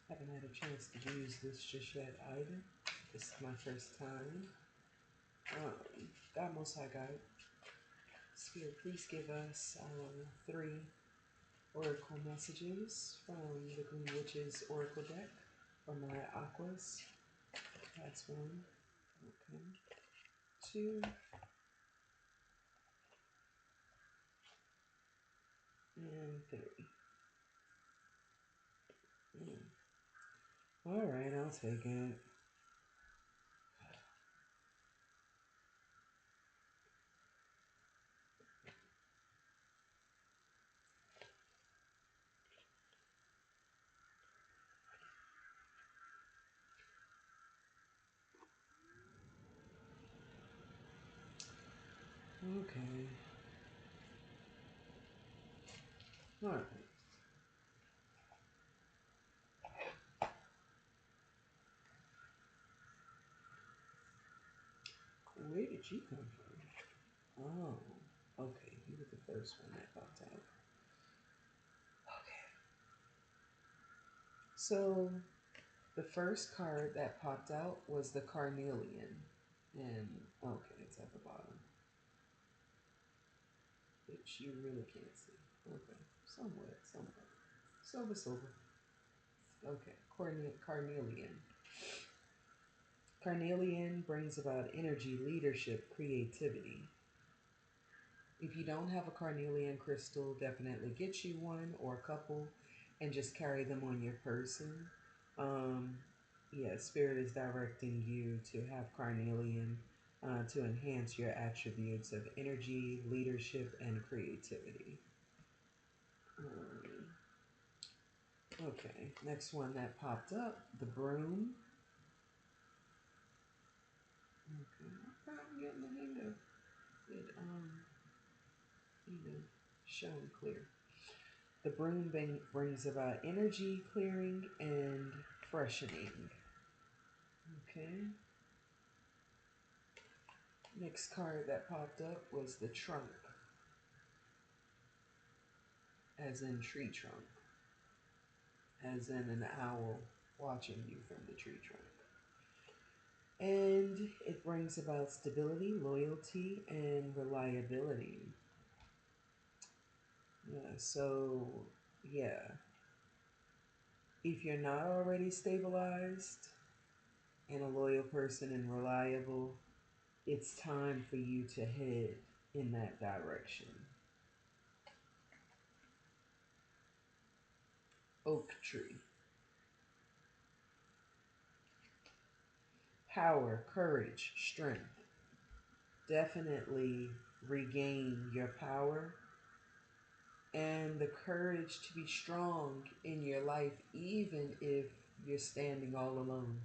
Haven't had a chance to use this just yet either. This is my first time. God Most High God, Spirit, please give us 3 Oracle messages from the Green Witch's Oracle deck for my Aquas. That's 1. Okay. 2. And 3. Alright, I'll take it. Okay. Alright. Where did you come from? Oh, okay. You were the first one that popped out. Okay. So, the first card that popped out was the Carnelian. And, okay, it's at the bottom. Which you really can't see. Okay. Somewhat. Silver. Okay. Carnelian. Carnelian brings about energy, leadership, creativity. If you don't have a carnelian crystal, definitely get you one or a couple and just carry them on your person. Yeah, Spirit is directing you to have carnelian to enhance your attributes of energy, leadership, and creativity. Okay, next one that popped up, the broom. Okay, I'm getting the hang of it, showing clear. The broom brings about energy clearing and freshening. Okay. Next card that popped up was the trunk, as in tree trunk, as in an owl watching you from the tree trunk. And it brings about stability, loyalty, and reliability. Yeah, so, yeah. If you're not already stabilized and a loyal person and reliable, it's time for you to head in that direction. Oak tree. Power, courage, strength. Definitely regain your power and the courage to be strong in your life, even if you're standing all alone.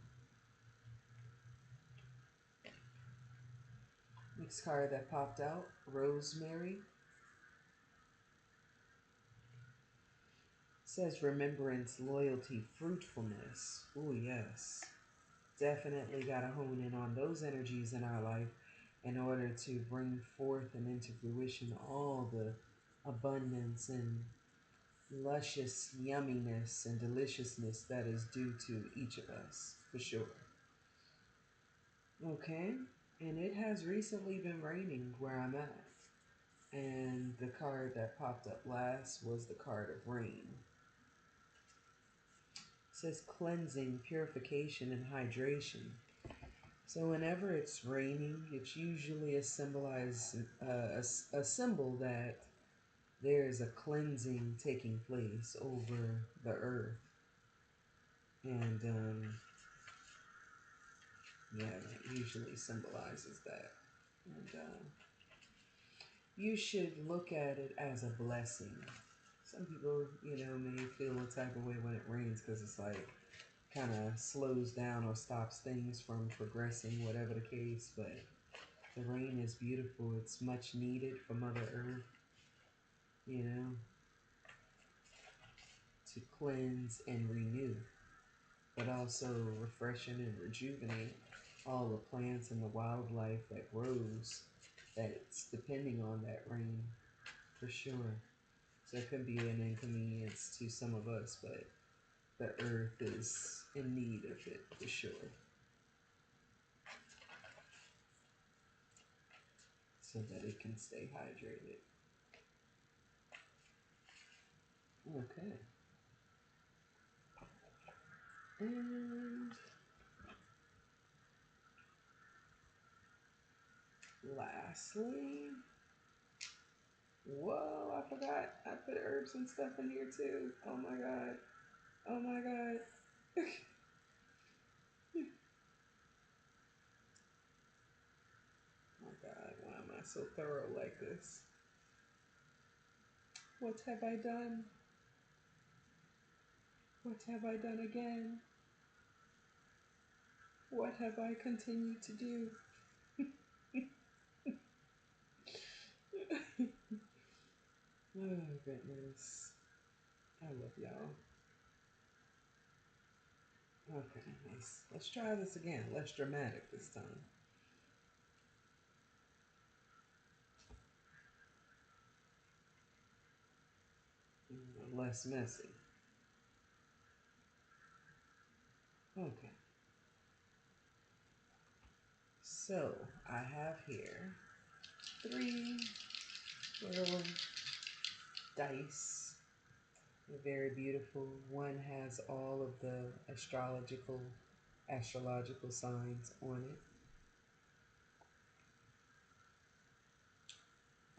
Next card that popped out, Rosemary. Says remembrance, loyalty, fruitfulness. Oh, yes. Definitely got to hone in on those energies in our life in order to bring forth and into fruition all the abundance and luscious yumminess and deliciousness that is due to each of us, for sure. Okay, and it has recently been raining where I'm at. And the card that popped up last was the card of rain. It says cleansing, purification, and hydration. So whenever it's raining, it's usually a symbol that there is a cleansing taking place over the earth. And yeah, that usually symbolizes that. And you should look at it as a blessing. Some people, may feel a type of way when it rains because it's like kind of slows down or stops things from progressing, whatever the case. But the rain is beautiful. It's much needed for Mother Earth, to cleanse and renew, but also refreshing and rejuvenate. all the plants and the wildlife that grows that's depending on that rain for sure. So it can be an inconvenience to some of us, but the earth is in need of it for sure. So that it can stay hydrated. Okay. And lastly, whoa, I forgot I put herbs and stuff in here too. Oh my God. Oh my God. My God, why am I so thorough like this? What have I done? What have I done again? What have I continued to do? Oh, goodness. I love y'all. Okay, let's try this again. Less dramatic this time. Less messy. Okay. So, I have here 3 little dice. They're very beautiful. One has all of the astrological signs on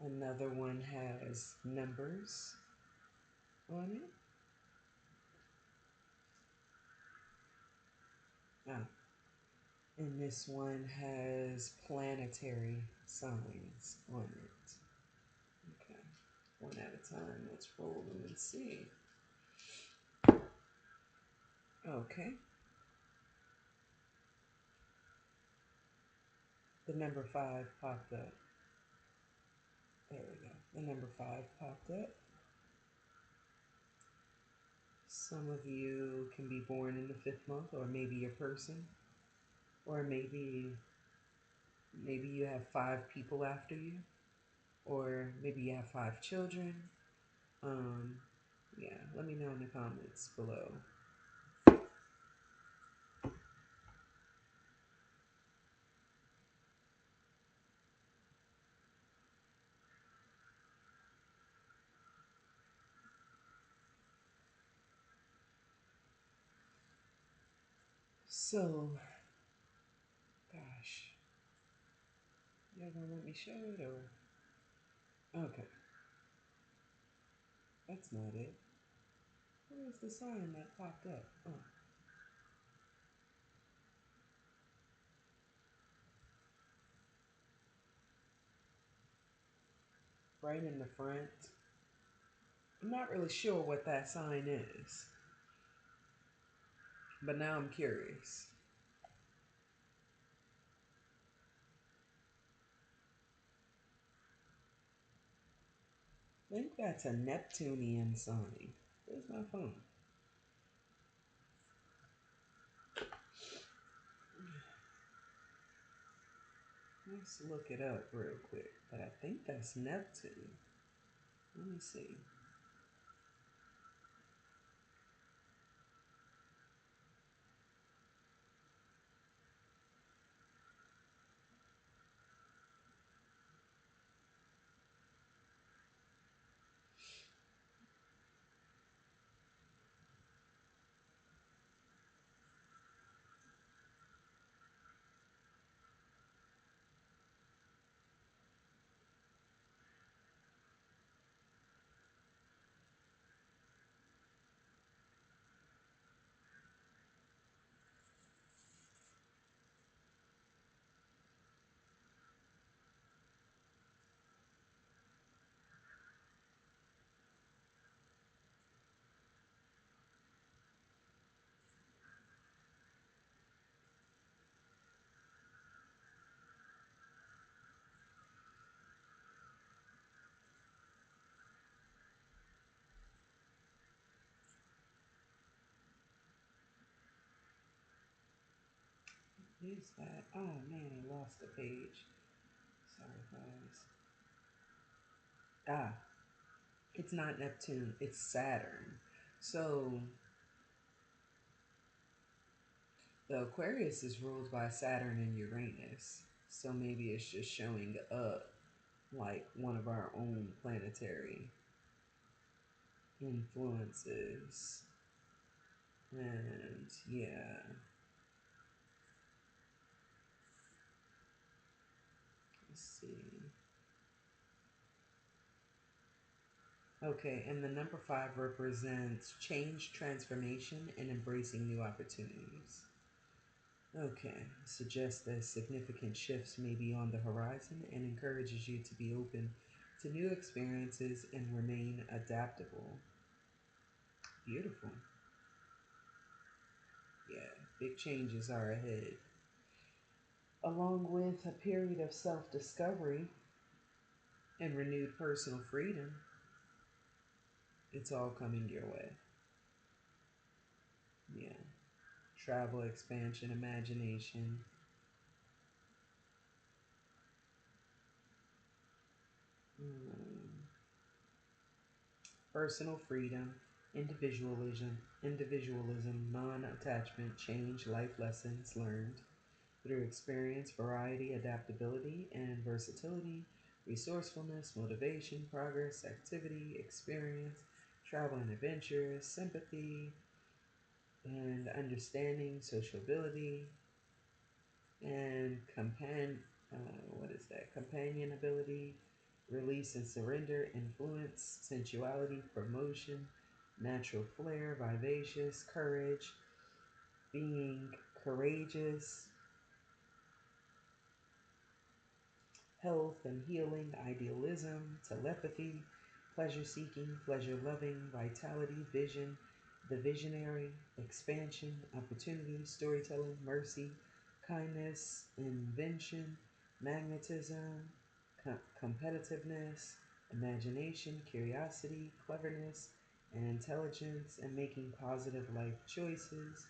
it. Another one has numbers on it. Ah, and this one has planetary signs on it. Okay, one at a time. Let's roll them and see. Okay. The number 5 popped up. There we go. The number 5 popped up. Some of you can be born in the 5th month, or maybe a person, or maybe you have 5 people after you, or maybe you have 5 children. Yeah, let me know in the comments below. So, gosh, y'all gonna let me show it, or? Okay, that's not it. Where's the sign that popped up? Oh. Right in the front. I'm not really sure what that sign is, but now I'm curious. I think that's a Neptunian sign. Where's my phone? Let's look it up real quick. But I think that's Neptune. Let me see. Is that? Oh man, I lost the page. Sorry, guys. Ah, it's not Neptune, it's Saturn. So the Aquarius is ruled by Saturn and Uranus. So maybe it's just showing up like one of our own planetary influences. And yeah, let's see. Okay, and the number 5 represents change, transformation, and embracing new opportunities. Okay, suggests that significant shifts may be on the horizon and encourages you to be open to new experiences and remain adaptable. Beautiful. Yeah, big changes are ahead. Along with a period of self discovery and renewed personal freedom, it's all coming your way. Yeah. Travel, expansion, imagination. Mm. Personal freedom, individualism, non-attachment, change, life lessons learned through experience, variety, adaptability, and versatility, resourcefulness, motivation, progress, activity, experience, travel and adventures, sympathy and understanding, sociability, and what is that? Companionability, release and surrender, influence, sensuality, promotion, natural flair, vivacious, courage, being courageous, health and healing, idealism, telepathy, pleasure seeking, pleasure loving, vitality, vision, the visionary, expansion, opportunity, storytelling, mercy, kindness, invention, magnetism, competitiveness, imagination, curiosity, cleverness, and intelligence, and making positive life choices.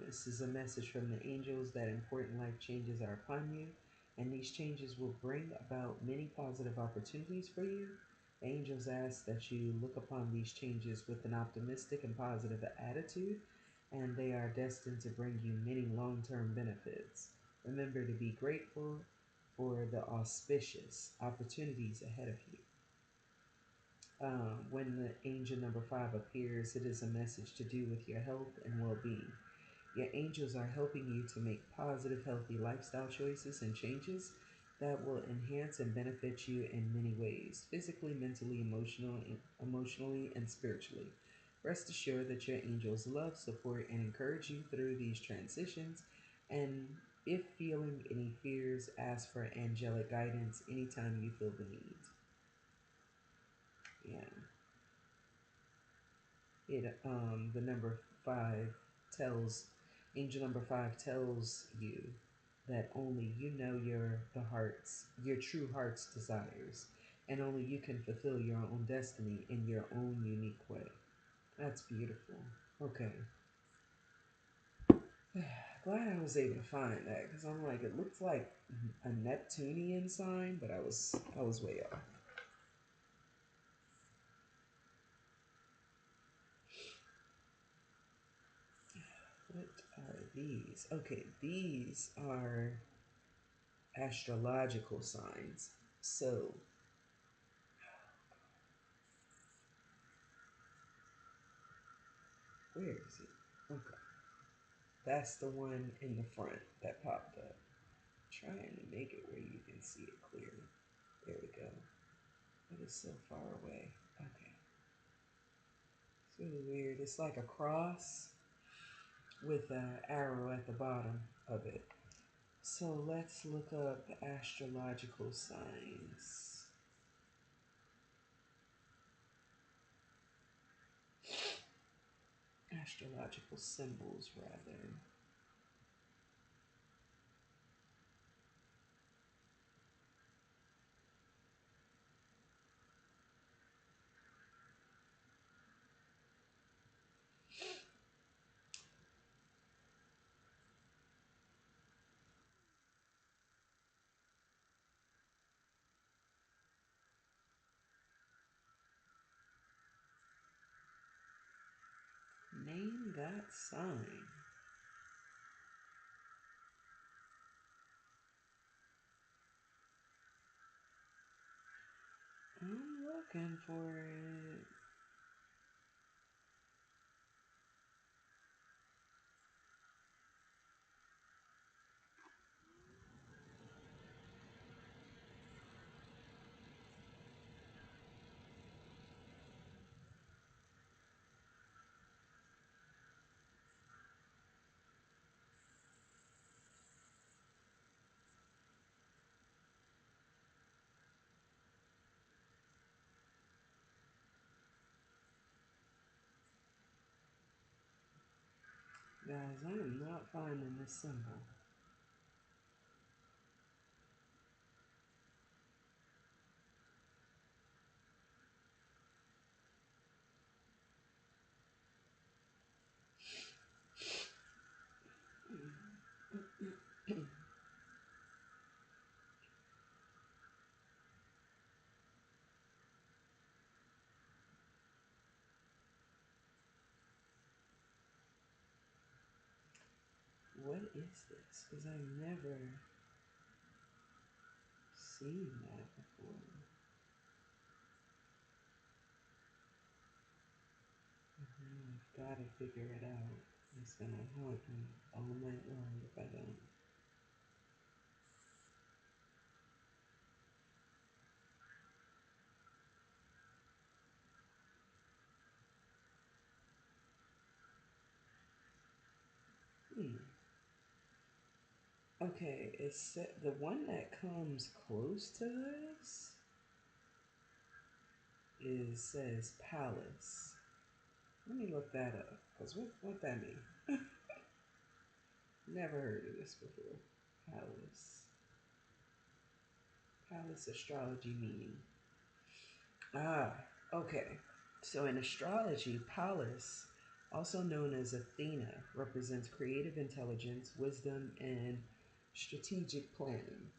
This is a message from the angels that important life changes are upon you, and these changes will bring about many positive opportunities for you. The angels ask that you look upon these changes with an optimistic and positive attitude, and they are destined to bring you many long term benefits. Remember to be grateful for the auspicious opportunities ahead of you. When the angel number 5 appears, it is a message to do with your health and well being. Your angels are helping you to make positive, healthy lifestyle choices and changes that will enhance and benefit you in many ways, physically, mentally, emotionally, and spiritually. Rest assured that your angels love, support, and encourage you through these transitions. And if feeling any fears, ask for angelic guidance anytime you feel the need. Yeah. The number 5 tells angel number 5 tells you that only you know your true heart's desires, and only you can fulfill your own destiny in your own unique way. That's beautiful. Okay. Glad I was able to find that, because I'm like, it looks like a Neptunian sign, but I was way off. What are these? Okay, these are astrological signs. So, where is it? Okay. That's the one in the front that popped up. Trying to make it where you can see it clearly. There we go. But it's so far away. Okay. It's really weird. It's like a cross with an arrow at the bottom of it. So let's look up astrological signs. Astrological symbols, rather. that sign. I'm looking for it. Guys, I am not finding this symbol. What is this? Because I've never seen that before. I've got to figure it out. It's going to haunt me all night long if I don't. Okay, it's the one that comes close to this says palace. Let me look that up, because what that mean? Never heard of this before. Palace. Palace astrology meaning. Ah, okay. So in astrology, Pallas, also known as Athena, represents creative intelligence, wisdom, and strategic planning.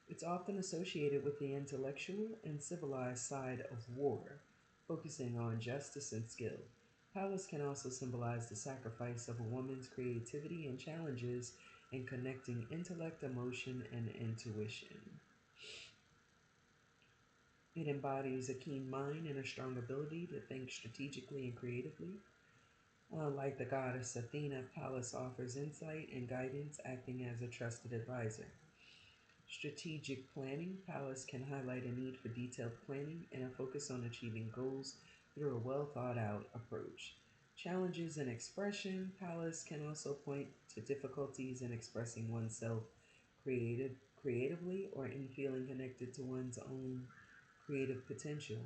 It's often associated with the intellectual and civilized side of war, focusing on justice and skill. Pallas can also symbolize the sacrifice of a woman's creativity and challenges in connecting intellect, emotion, and intuition. It embodies a keen mind and a strong ability to think strategically and creatively. Like the goddess Athena, Pallas offers insight and guidance, acting as a trusted advisor. Strategic planning, Pallas can highlight a need for detailed planning and a focus on achieving goals through a well thought out approach. Challenges in expression, Pallas can also point to difficulties in expressing oneself creatively or in feeling connected to one's own creative potential.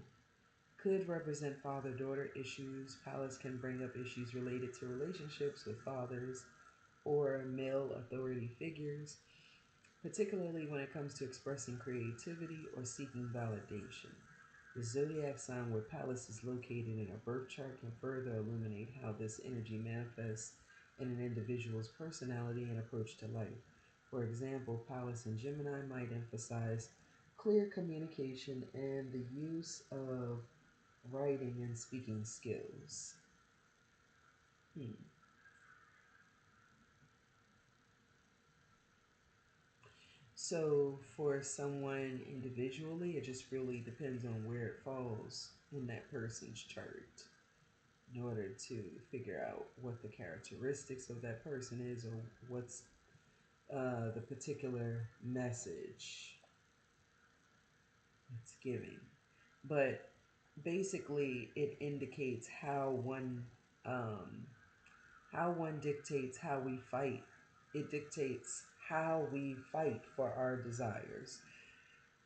Could represent father daughter issues. Pallas can bring up issues related to relationships with fathers or male authority figures, particularly when it comes to expressing creativity or seeking validation. The zodiac sign where Pallas is located in a birth chart can further illuminate how this energy manifests in an individual's personality and approach to life. For example, Pallas in Gemini might emphasize clear communication and the use of writing and speaking skills. So for someone individually, it just really depends on where it falls in that person's chart in order to figure out what the characteristics of that person is or what's the particular message it's giving. But basically, it indicates um, how one dictates how we fight. It dictates how we fight for our desires,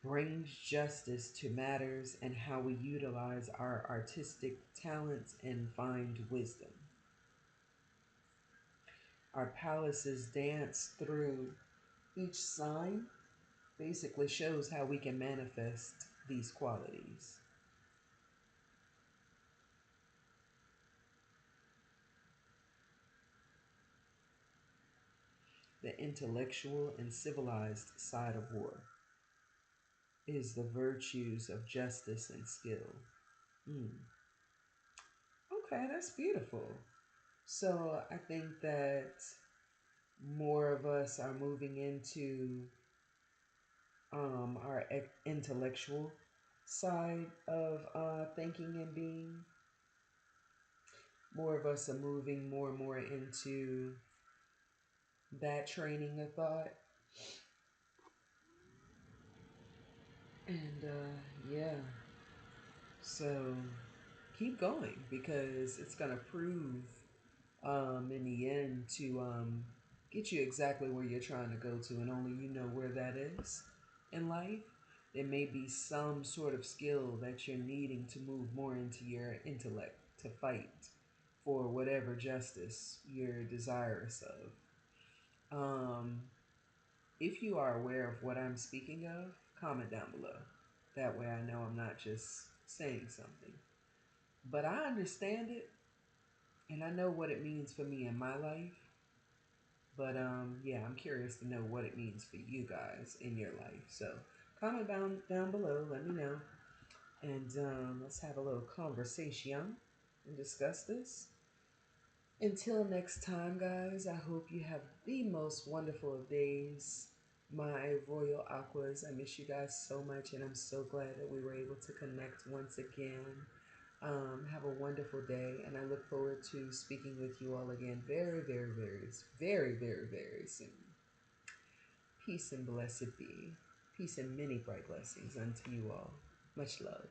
brings justice to matters, and how we utilize our artistic talents and find wisdom. Our palaces dance through each sign, basically shows how we can manifest these qualities. The intellectual and civilized side of war is the virtues of justice and skill. Mm. Okay, that's beautiful. So I think that more of us are moving into our intellectual side of thinking and being. More of us are moving more and more into that training of thought. And yeah, so keep going because it's going to prove in the end to get you exactly where you're trying to go to, and only you know where that is in life. There may be some sort of skill that you're needing to move more into your intellect to fight for whatever justice you're desirous of. If you are aware of what I'm speaking of, comment down below. That way I know I'm not just saying something. But I understand it, and I know what it means for me in my life. But yeah, I'm curious to know what it means for you guys in your life. So comment down below, let me know, and let's have a little conversation and discuss this. Until next time, guys, I hope you have the most wonderful of days. My Royal Aquas, I miss you guys so much, and I'm so glad that we were able to connect once again. Have a wonderful day, and I look forward to speaking with you all again very, very, very, very, very, very soon. Peace and blessed be. Peace and many bright blessings unto you all. Much love.